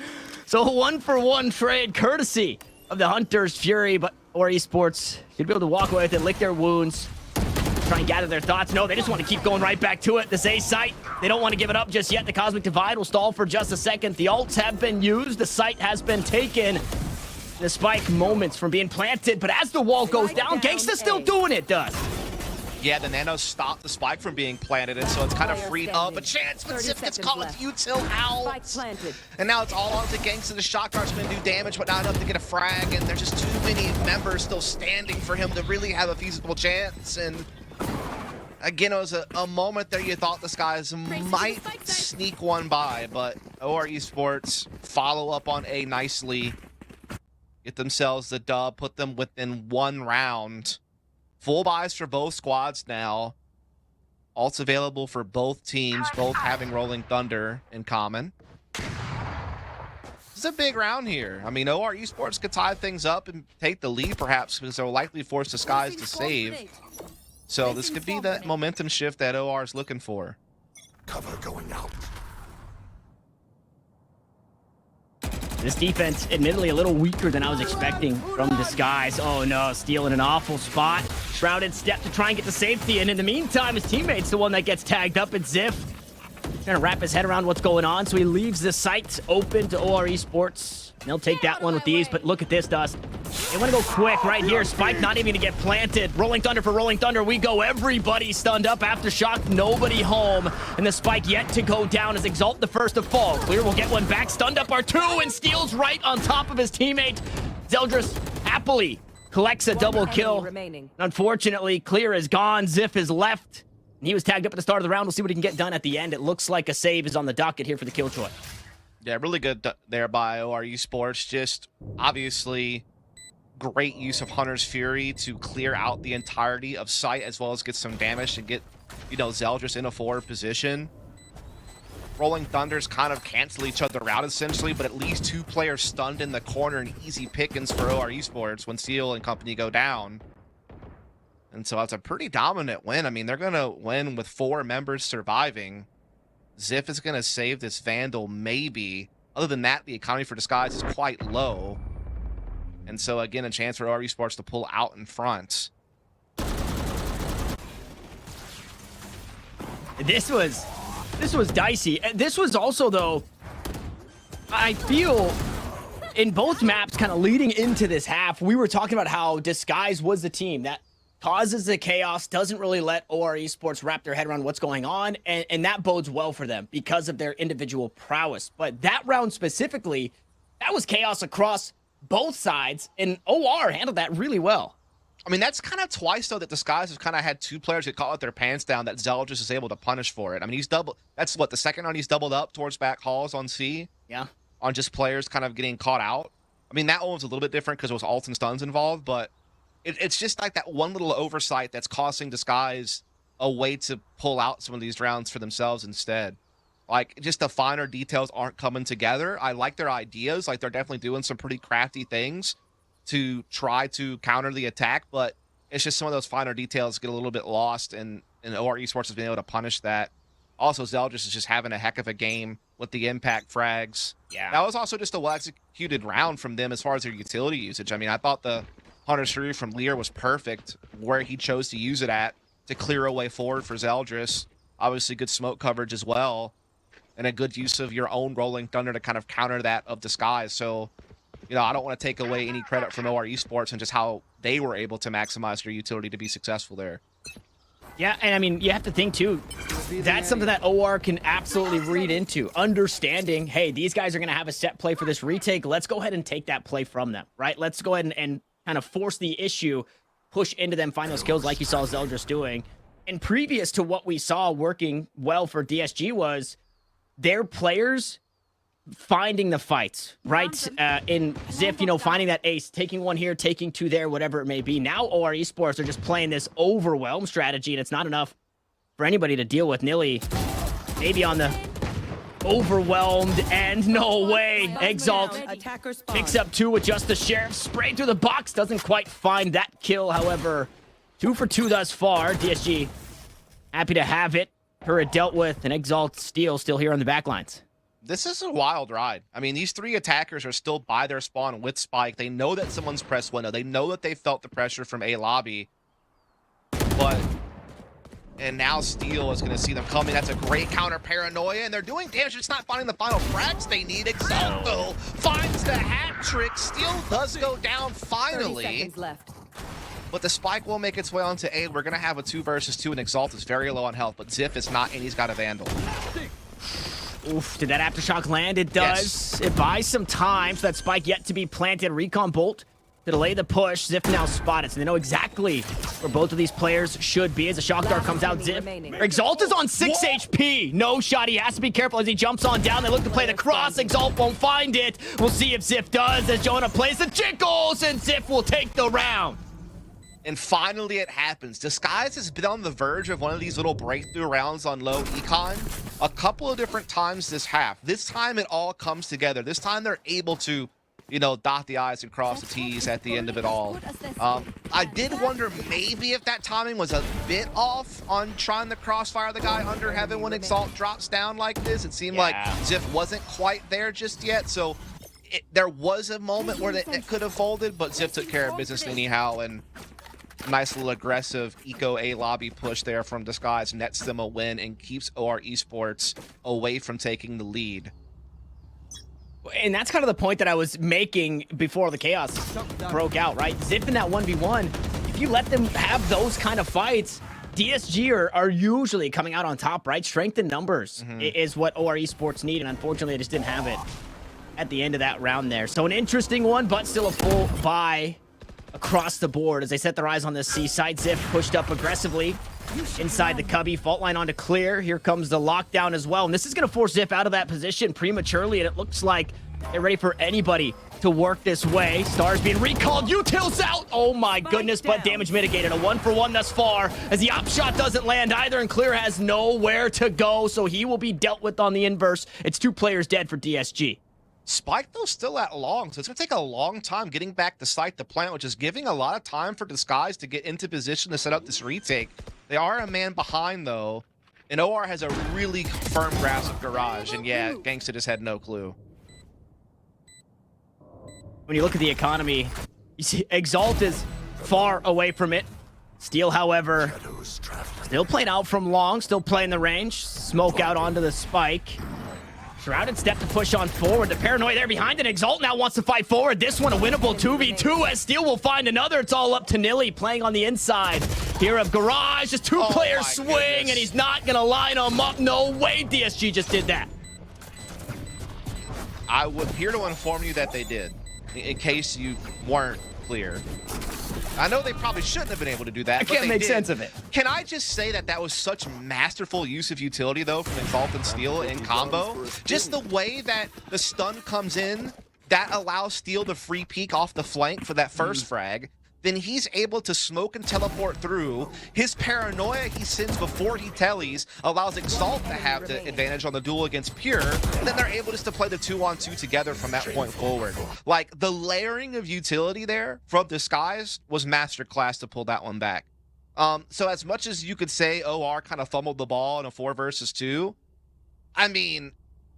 So 1 for 1 trade, courtesy of the Hunter's Fury, but or Esports should be able to walk away with it, lick their wounds, try and gather their thoughts. No, they just want to keep going right back to it. This A site, they don't want to give it up just yet. The Cosmic Divide will stall for just a second. The ults have been used. The site has been taken. The spike moments from being planted, but as the wall goes down, Gangsta's still doing it, does. Yeah, the nanos stopped the spike from being planted, and so it's kind of freed up a chance, but 30 Zip gets seconds caught with left. util out. Spike planted. And now it's all on to Gangsta. The shot dart's gonna do damage, but not enough to get a frag, and there's just too many members still standing for him to really have a feasible chance. And again, it was a moment there you thought this guys might sneak one by, but OR Esports follow up on A nicely, get themselves the dub, put them within one round. Full buys for both squads now. Ults available for both teams, both having Rolling Thunder in common. This is a big round here. I mean, OR Esports could tie things up and take the lead, perhaps, because they'll likely force the Skies to save. So this could be that momentum shift that OR is looking for. Cover going out. This defense, admittedly, a little weaker than I was expecting from the Skies. Oh no, Steel in an awful spot. Shrouded step to try and get to safety, and in the meantime, his teammate's the one that gets tagged up. It's Ziff. Trying to wrap his head around what's going on, so he leaves the site open to OR Esports. They'll take that one with ease, but look at this, Dust. They want to go quick right here. Spike not even going to get planted. Rolling Thunder for Rolling Thunder. We go. Everybody stunned up. Aftershock, nobody home. And the Spike yet to go down as Exalt the first to fall. Clear will get one back. Stunned up R2 and steals right on top of his teammate. Zeldris happily collects a double kill. Remaining. Unfortunately, Clear is gone. Ziff is left. And he was tagged up at the start of the round. We'll see what he can get done at the end. It looks like a save is on the docket here for the Killjoy. Yeah, really good there by OR Esports. Just obviously great use of Hunter's Fury to clear out the entirety of site as well as get some damage and get, Zeldris in a forward position. Rolling Thunders kind of cancel each other out essentially, but at least two players stunned in the corner and easy pickings for OR Esports when Seal and company go down. And so that's a pretty dominant win. I mean, they're going to win with 4 members surviving. Ziff is going to save this Vandal, maybe. Other than that, the economy for Disguise is quite low. And so, again, a chance for OR Esports to pull out in front. This was dicey. This was also, though, I feel in both maps kind of leading into this half, we were talking about how Disguise was the team that causes the chaos, doesn't really let OR Esports wrap their head around what's going on, and that bodes well for them because of their individual prowess. But that round specifically, that was chaos across both sides, and OR handled that really well. I mean, that's kind of twice, though, that Disguise has kind of had 2 players get caught with their pants down that Zeldris is able to punish for it. I mean, he's double. That's what, the second round he's doubled up towards back halls on C? Yeah. On just players kind of getting caught out. I mean, that one was a little bit different because it was ults and stuns involved, but it's just like that one little oversight that's costing Disguise a way to pull out some of these rounds for themselves instead. Like, just the finer details aren't coming together. I like their ideas. Like, they're definitely doing some pretty crafty things to try to counter the attack, but it's just some of those finer details get a little bit lost, and OR Esports has been able to punish that. Also, Zeldris is just having a heck of a game with the impact frags. Yeah. That was also just a well-executed round from them as far as their utility usage. I mean, I thought the Hunter's Fury from Lear was perfect where he chose to use it at to clear a way forward for Zeldris. Obviously, good smoke coverage as well, and a good use of your own Rolling Thunder to kind of counter that of Disguise. So, I don't want to take away any credit from OR Esports and just how they were able to maximize their utility to be successful there. Yeah, and I mean, you have to think, too, that's something that OR can absolutely read into. Understanding, hey, these guys are going to have a set play for this retake. Let's go ahead and take that play from them, right? Let's go ahead and kind of force the issue, push into them, find those kills like you saw Zeldris doing. And previous to what we saw working well for DSG was their players finding the fights, right? In Ziff, finding that ace, taking one here, taking 2 there, whatever it may be. Now OR Esports are just playing this overwhelm strategy, and it's not enough for anybody to deal with. Nilly maybe on the overwhelmed end. No way. Exalt Attacker spawn. picks up 2 with just the Sheriff. Sprayed through the box. Doesn't quite find that kill, however. 2 for 2 thus far. DSG happy to have it. Her dealt with, and Exalt Steel still here on the backlines. This is a wild ride. I mean, these three attackers are still by their spawn with Spike. They know that someone's pressed window. They know that they felt the pressure from A lobby. And now Steel is going to see them coming. That's a great counter paranoia, and they're doing damage. It's not finding the final frags they need. Exalt, though, finds the hat trick. Steel does go down 30 finally. seconds left. But the spike will make its way onto A. We're going to have a 2 versus 2, and Exalt is very low on health, but Ziff is not, and he's got a Vandal. Oof, did that aftershock land? It does. Yes. It buys some time, so that spike yet to be planted. Recon bolt to delay the push. Ziff now spotted, so they know exactly where both of these players should be. As a shock dart comes out, Ziff. Exalt is on 6 HP. No shot. He has to be careful as he jumps on down. They look to play the cross. Exalt won't find it. We'll see if Ziff does, as Jonah plays the jiggles, and Ziff will take the round. And finally it happens. Disguise has been on the verge of one of these little breakthrough rounds on low econ a couple of different times this half. This time it all comes together. This time they're able to, you know, dot the I's and cross the T's at the end of it all. I did wonder maybe if that timing was a bit off on trying to crossfire the guy under heaven when Exalt drops down like this. It seemed like Ziff wasn't quite there just yet, so there was a moment where it could have folded, but Ziff took care of business anyhow, and nice little aggressive eco A lobby push there from Disguise nets them a win and keeps OR Esports away from taking the lead. And that's kind of the point that I was making before the chaos broke out, right? Ziff in that 1v1, if you let them have those kind of fights, DSG are usually coming out on top, right? Strength in numbers is what OR Esports need, and unfortunately they just didn't have it at the end of that round there. So an interesting one, but still a full buy across the board as they set their eyes on the C side. Ziff pushed up aggressively inside the cubby. Fault line onto clear. Here comes the lockdown as well. And this is going to force Ziff out of that position prematurely. And it looks like they're ready for anybody to work this way. Stars being recalled. Util's out. Oh my goodness, but damage mitigated. A 1-for-1 thus far as the op shot doesn't land either. And Clear has nowhere to go. So he will be dealt with on the inverse. It's 2 players dead for DSG. Spike, though, still at long, so it's going to take a long time getting back the site to plant, which is giving a lot of time for Disguise to get into position to set up this retake. They are a man behind, though, and OR has a really firm grasp of Garage, and yeah, Gangsta just had no clue. When you look at the economy, you see Exalt is far away from it. Steel, however, still playing out from long, still playing the range. Smoke out onto the spike. Shrouded step to push on forward. The paranoia there behind it. Exalt now wants to fight forward. This one a winnable 2v2 as Steel will find another. It's all up to Nilly playing on the inside. Here of Garage, just 2 players swing, and he's not going to line them up. No way DSG just did that. I would here to inform you that they did, in case you weren't clear. I know they probably shouldn't have been able to do that. I can't make sense of it. Can I just say that that was such masterful use of utility, though, from Exalt and Steel in combo? Just the way that the stun comes in, that allows Steel to free peek off the flank for that first frag. Then he's able to smoke and teleport through. His paranoia he sends before he tellies allows Exalt to have the advantage on the duel against Pure. And then they're able just to play the 2-on-2 together from that point forward. Like, the layering of utility there from Disguise was masterclass to pull that one back. So as much as you could say OR kind of fumbled the ball in a 4 versus 2, I mean,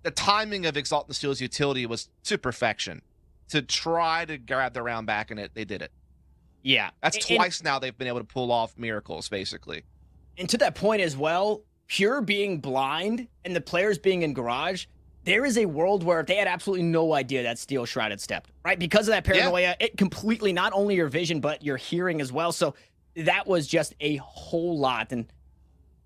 the timing of Exalt and Steel's utility was to perfection. To try to grab the round back, and they did it. Yeah. That's twice now they've been able to pull off miracles, basically. And to that point as well, Pure being blind and the players being in Garage, there is a world where they had absolutely no idea that Steel Shrouded stepped, right? Because of that paranoia, it completely, not only your vision, but your hearing as well. So that was just a whole lot. And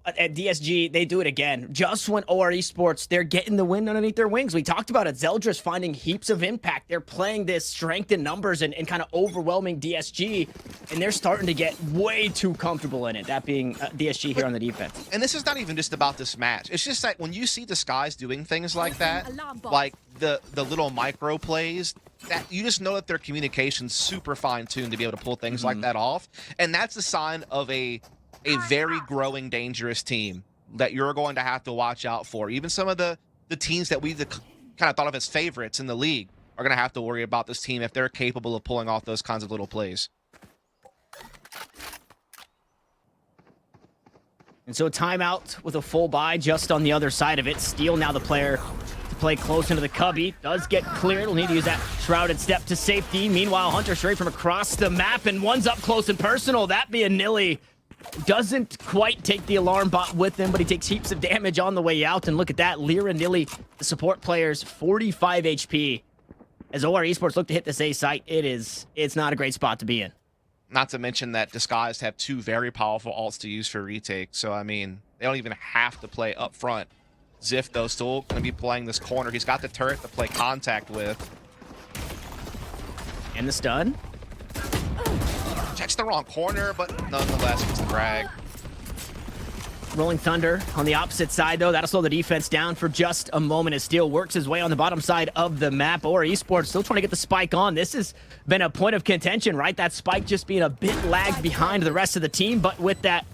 at DSG, they do it again. Just when OR Esports, they're getting the win underneath their wings. We talked about it. Zeldris finding heaps of impact. They're playing this strength in numbers and kind of overwhelming DSG, and they're starting to get way too comfortable in it, that being DSG here on the defense. And this is not even just about this match. It's just that when you see Disguise doing things like that, like the little micro plays, that you just know that their communication's super fine-tuned to be able to pull things like that off. And that's a sign of a very growing, dangerous team that you're going to have to watch out for. Even some of the teams that we kind of thought of as favorites in the league are going to have to worry about this team if they're capable of pulling off those kinds of little plays. And so timeout with a full buy just on the other side of it. Steel now the player to play close into the cubby. Does get cleared. We'll need to use that shrouded step to safety. Meanwhile, Hunter straight from across the map, and one's up close and personal. That being Nilly. Doesn't quite take the alarm bot with him, but he takes heaps of damage on the way out. And look at that, Lyra Nilly, the support players, 45 HP. As OR Esports look to hit this A site, it's not a great spot to be in. Not to mention that Disguised have 2 very powerful ults to use for retake. So, I mean, they don't even have to play up front. Ziff, though, still going to be playing this corner. He's got the turret to play contact with. And the stun. Checks the wrong corner, but nonetheless, gets the drag. Rolling Thunder on the opposite side, though. That'll slow the defense down for just a moment as Steel works his way on the bottom side of the map. OR Esports still trying to get the spike on. This has been a point of contention, right? That spike just being a bit lagged behind the rest of the team, but with that,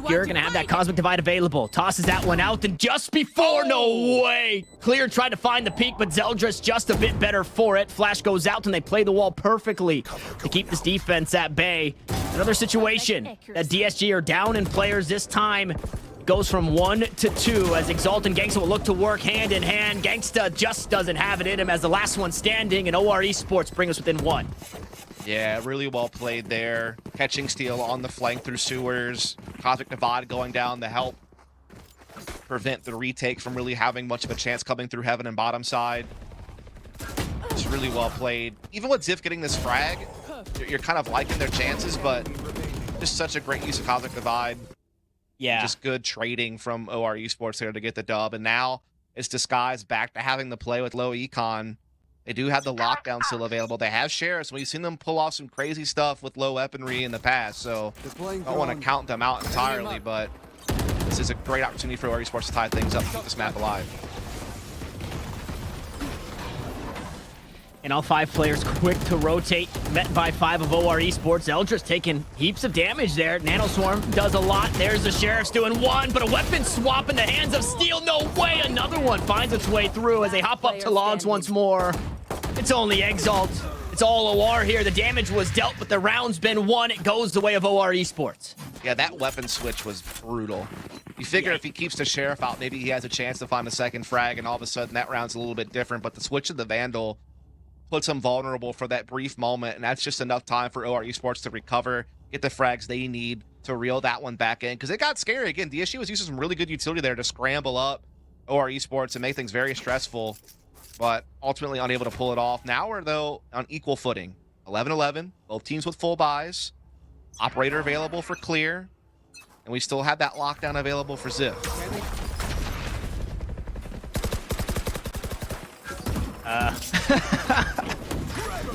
you're going to have that Cosmic Divide available. Tosses that one out, and just before, no way! Clear tried to find the peak, but Zeldris just a bit better for it. Flash goes out, and they play the wall perfectly to keep this defense at bay. Another situation that DSG are down in players this time. Goes from 1 to 2 as Exalt and Gangsta will look to work hand in hand. Gangsta just doesn't have it in him as the last one standing, and OR Esports bring us within 1. Yeah, really well played there. Catching Steel on the flank through sewers. Cosmic Divide going down to help prevent the retake from really having much of a chance coming through heaven and bottom side. It's really well played. Even with Ziff getting this frag, you're kind of liking their chances, but just such a great use of Cosmic Divide. Yeah. Just good trading from OR Esports there to get the dub. And now it's Disguised back to having to play with low econ. They do have the lockdown still available. They have sheriffs. We've seen them pull off some crazy stuff with low weaponry in the past, so I don't want to count them out entirely, but this is a great opportunity for OR Esports to tie things up and keep this map alive. And all 5 players quick to rotate, met by 5 of OR Esports. Eldris taking heaps of damage there. Nanoswarm does a lot. There's the Sheriff's doing 1, but a weapon swap in the hands of Steel. No way! Another one finds its way through as they hop up to logs once more. It's only Exalt. It's all OR here. The damage was dealt, but the round's been won. It goes the way of OR Esports. Yeah, that weapon switch was brutal. You figure if he keeps the Sheriff out, maybe he has a chance to find a second frag, and all of a sudden that round's a little bit different, but the switch of the Vandal puts him vulnerable for that brief moment, and that's just enough time for OR Esports to recover, get the frags they need to reel that one back in, because it got scary. Again, DSG was using some really good utility there to scramble up OR Esports and make things very stressful, but ultimately unable to pull it off. Now we're, though, on equal footing. 11-11, both teams with full buys, operator available for clear, and we still have that lockdown available for Ziff.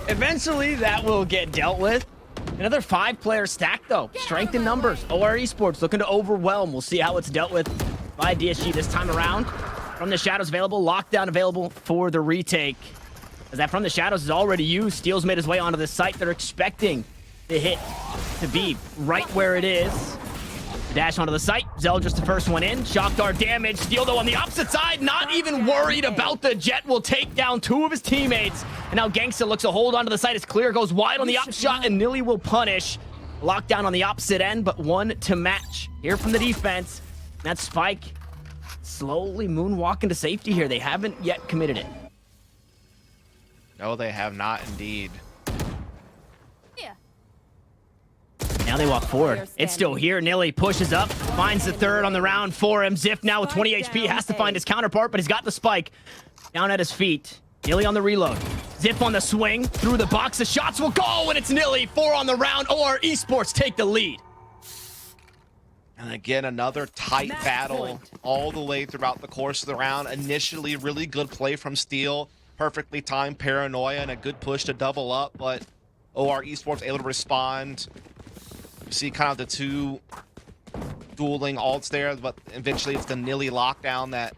Eventually, that will get dealt with. Another 5-player stack, though. Strength in numbers. OR Esports looking to overwhelm. We'll see how it's dealt with by DSG this time around. From the Shadows available. Lockdown available for the retake. As that From the Shadows is already used. Steel's made his way onto the site. They're expecting the hit to be right where it is. Dash onto the site. Zeldris the first one in. Shock dart damage. Steel, though, on the opposite side. Not even worried about the jet. Will take down 2 of his teammates. And now Gangsta looks to hold onto the site as Clear goes wide on the op shot, and Nilly will punish. Lockdown on the opposite end, but 1 to match. Here from the defense. That Spike slowly moonwalking to safety here. They haven't yet committed it. No, they have not indeed. Now they walk forward. It's still here. Nilly pushes up, finds the third on the round for him. Ziff now with 20 HP has to find his counterpart, but he's got the spike down at his feet. Nilly on the reload. Ziff on the swing through the box. The shots will go, and it's Nilly. 4 on the round. OR Esports take the lead. And again, another tight battle all the way throughout the course of the round. Initially, really good play from Steel. Perfectly timed paranoia and a good push to double up, but OR Esports able to respond. You see kind of the 2 dueling ults there, but eventually it's the Nilly lockdown that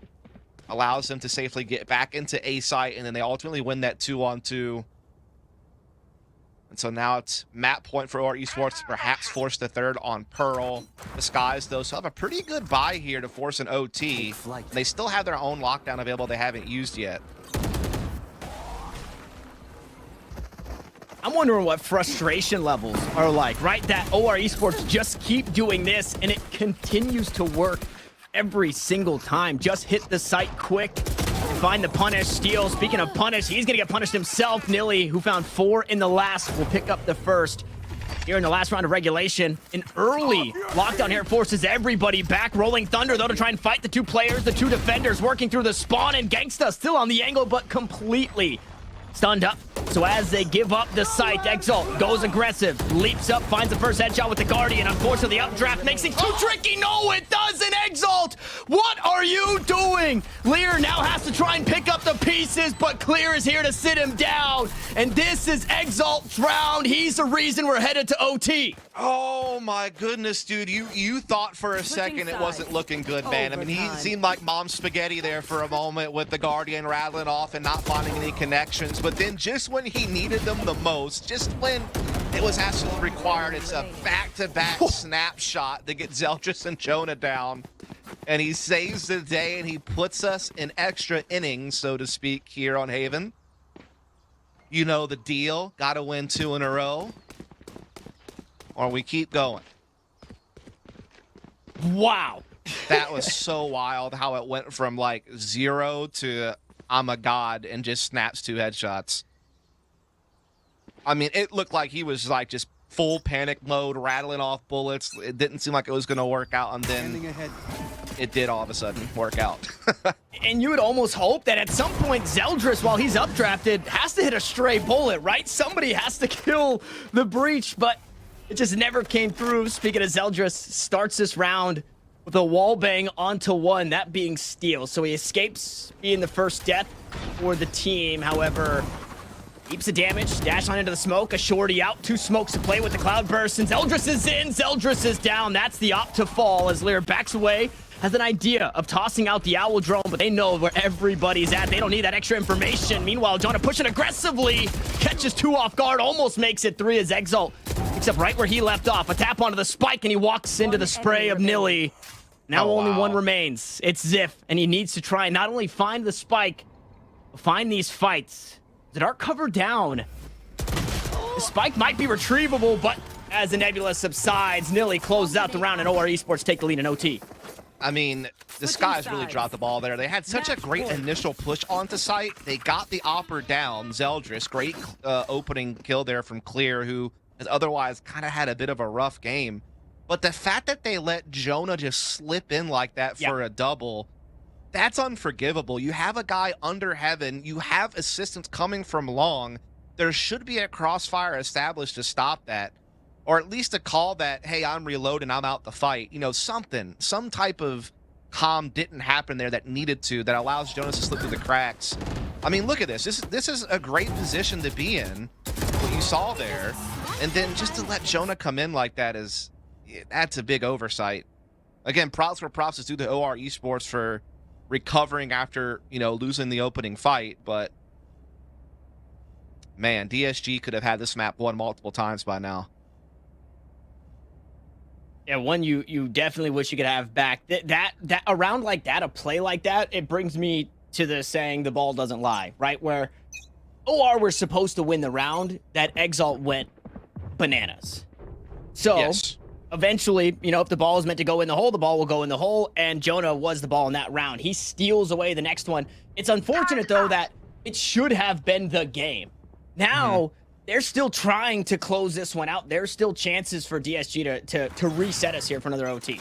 allows them to safely get back into A site, and then they ultimately win that 2-on-2. And so now it's map point for OR Esports to perhaps force the third on Pearl. Disguise, though, so have a pretty good buy here to force an OT. And they still have their own lockdown available they haven't used yet. I'm wondering what frustration levels are like, right? That OR Esports just keep doing this, and it continues to work every single time. Just hit the site quick, find the punish. Steal, speaking of punish, he's gonna get punished himself. Nilly, who found 4 in the last, will pick up the first. Here in the last round of regulation, an early lockdown here forces everybody back. Rolling Thunder, though, to try and fight the 2 players, the 2 defenders, working through the spawn, and Gangsta still on the angle, but completely stunned up. So as they give up the site, Exalt goes aggressive, leaps up, finds the first headshot with the Guardian. Unfortunately, the updraft makes it too tricky. No, it doesn't, Exalt! What are you doing? Lear now has to try and pick up the pieces, but Clear is here to sit him down. And this is Exalt's round. He's the reason we're headed to OT. Oh my goodness, dude. You thought for a second it wasn't looking good, man. I mean, he seemed like mom spaghetti there for a moment with the Guardian rattling off and not finding any connections. But then just when he needed them the most, just when it was absolutely required, it's a back-to-back snapshot to get Zeldris and Jonah down. And he saves the day, and he puts us in extra innings, so to speak, here on Haven. You know the deal. Got to win 2 in a row, or we keep going. Wow. That was so wild how it went from like 0 to I'm a god and just snaps 2 headshots. I mean, it looked like he was like just full panic mode, rattling off bullets. It didn't seem like it was going to work out, and then it did all of a sudden work out. And you would almost hope that at some point Zeldris, while he's updrafted, has to hit a stray bullet, right? Somebody has to kill the breach, but it just never came through. Speaking of Zeldris, starts this round with a wall bang onto 1, that being Steel. So he escapes being the first death for the team. However, keeps the damage, dash on into the smoke, a shorty out, 2 smokes to play with the cloud burst, and Zeldris is in, Zeldris is down. That's the op to fall as Lear backs away, has an idea of tossing out the owl drone, but they know where everybody's at. They don't need that extra information. Meanwhile, Jonah pushing aggressively, catches 2 off guard, almost makes it 3 as Exalt picks up right where he left off. A tap onto the spike, and he walks into the spray of Nilly. Now only 1 remains. It's Ziff, and he needs to try and not only find the spike, but find these fights. The dark cover down. The spike might be retrievable, but as the nebula subsides, Nilly closes out the round, and OR Esports take the lead in OT. I mean, the Skies really dropped the ball there. They had such a great initial push onto site. They got the opper down, Zeldris. Great opening kill there from Clear, who has otherwise kind of had a bit of a rough game. But the fact that they let Jonah just slip in like that for a double, that's unforgivable. You have a guy under heaven. You have assistance coming from long. There should be a crossfire established to stop that. Or at least a call that, hey, I'm reloading, I'm out the fight. You know, something, some type of calm didn't happen there that needed to, that allows Jonas to slip through the cracks. I mean, look at this. This is a great position to be in, what you saw there. And then just to let Jonah come in like that that's a big oversight. Again, props where props is due to OR Esports for recovering after, you know, losing the opening fight. But, man, DSG could have had this map won multiple times by now. Yeah, one you definitely wish you could have back. That a round like that, a play like that, it brings me to the saying the ball doesn't lie, right? Where OR were supposed to win the round, that Exalt went bananas. So eventually, you know, if the ball is meant to go in the hole, the ball will go in the hole, and Jonah was the ball in that round. He steals away the next one. It's unfortunate, though, that it should have been the game. Now, they're still trying to close this one out. There's still chances for DSG to reset us here for another OT.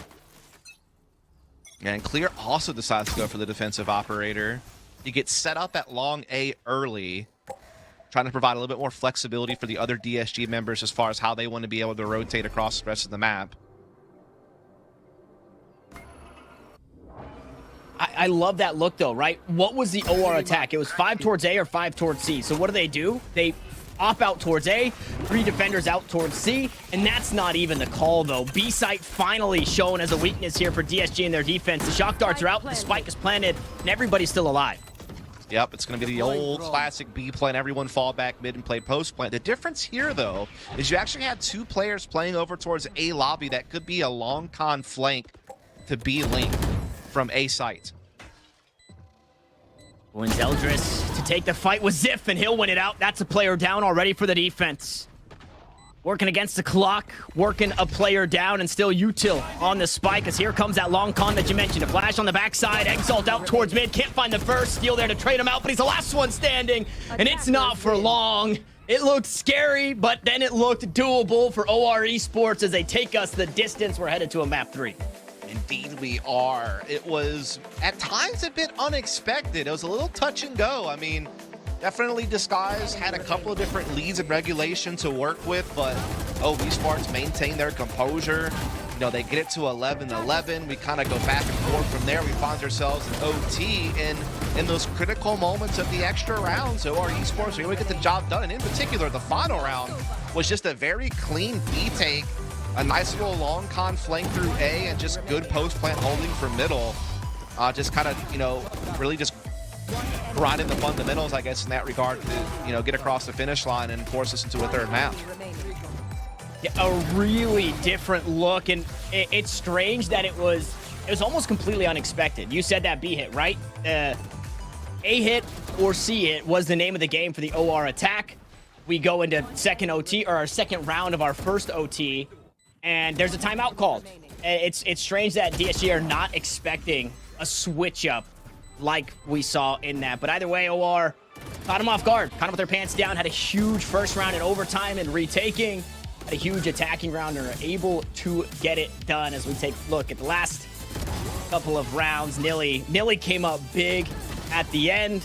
And Clear also decides to go for the defensive operator. He gets set up at long A early, trying to provide a little bit more flexibility for the other DSG members as far as how they want to be able to rotate across the rest of the map. I love that look, though, right? What was the OR attack? It was 5 towards A or 5 towards C. So what do? They op out towards A, 3 defenders out towards C, and that's not even the call, though. B site finally shown as a weakness here for DSG in their defense. The shock darts are out, the spike is planted, and everybody's still alive. Yep, it's going to be the old classic B plan. Everyone fall back mid and play post plan. The difference here, though, is you actually had 2 players playing over towards A lobby that could be a long con flank to B link from A site. When Zeldris to take the fight with Ziff, and he'll win it out. That's a player down already for the defense. working against the clock, working a player down, and still util on the spike, as here comes that long con that you mentioned. A flash on the backside, Exalt out towards mid, can't find the first, Steal there to trade him out, but he's the last one standing, and it's not for long. It looked scary, but then it looked doable for OR Esports as they take us the distance. We're headed to a map 3. Indeed we are. It was at times a bit unexpected. It was a little touch and go. I mean, definitely Disguise had a couple of different leads and regulation to work with, but Esports maintained their composure. You know, they get it to 11-11. We kind of go back and forth from there. We find ourselves in OT, and in those critical moments of the extra rounds, OR Esports, we really get the job done. And in particular, the final round was just a very clean B take, a nice little long con flank through A, and just good post plant holding for middle. Just kind of, you know, really just grinding the fundamentals, I guess, in that regard to, you know, get across the finish line and force us into a third map. Yeah, a really different look, and it's strange that it was almost completely unexpected. You said that B hit, right? A hit or C hit was the name of the game for the OR attack. We go into second OT, or our second round of our first OT, and there's a timeout called. It's strange that DSG are not expecting a switch up like we saw in that. But either way, OR caught them off guard, caught them with their pants down, had a huge first round in overtime and retaking, had a huge attacking round, and are able to get it done. As we take a look at the last couple of rounds, Nilly came up big at the end.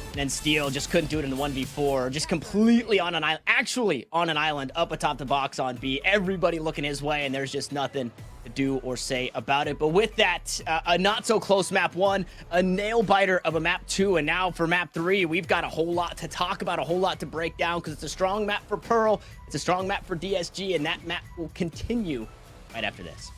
And then Steel just couldn't do it in the 1v4, just completely on an island, actually on an island up atop the box on B. Everybody looking his way, and there's just nothing to do or say about it. But with that, a not so close map 1, a nail biter of a map 2, and now for map 3, we've got a whole lot to talk about, a whole lot to break down, because it's a strong map for Pearl, it's a strong map for DSG, and that map will continue right after this.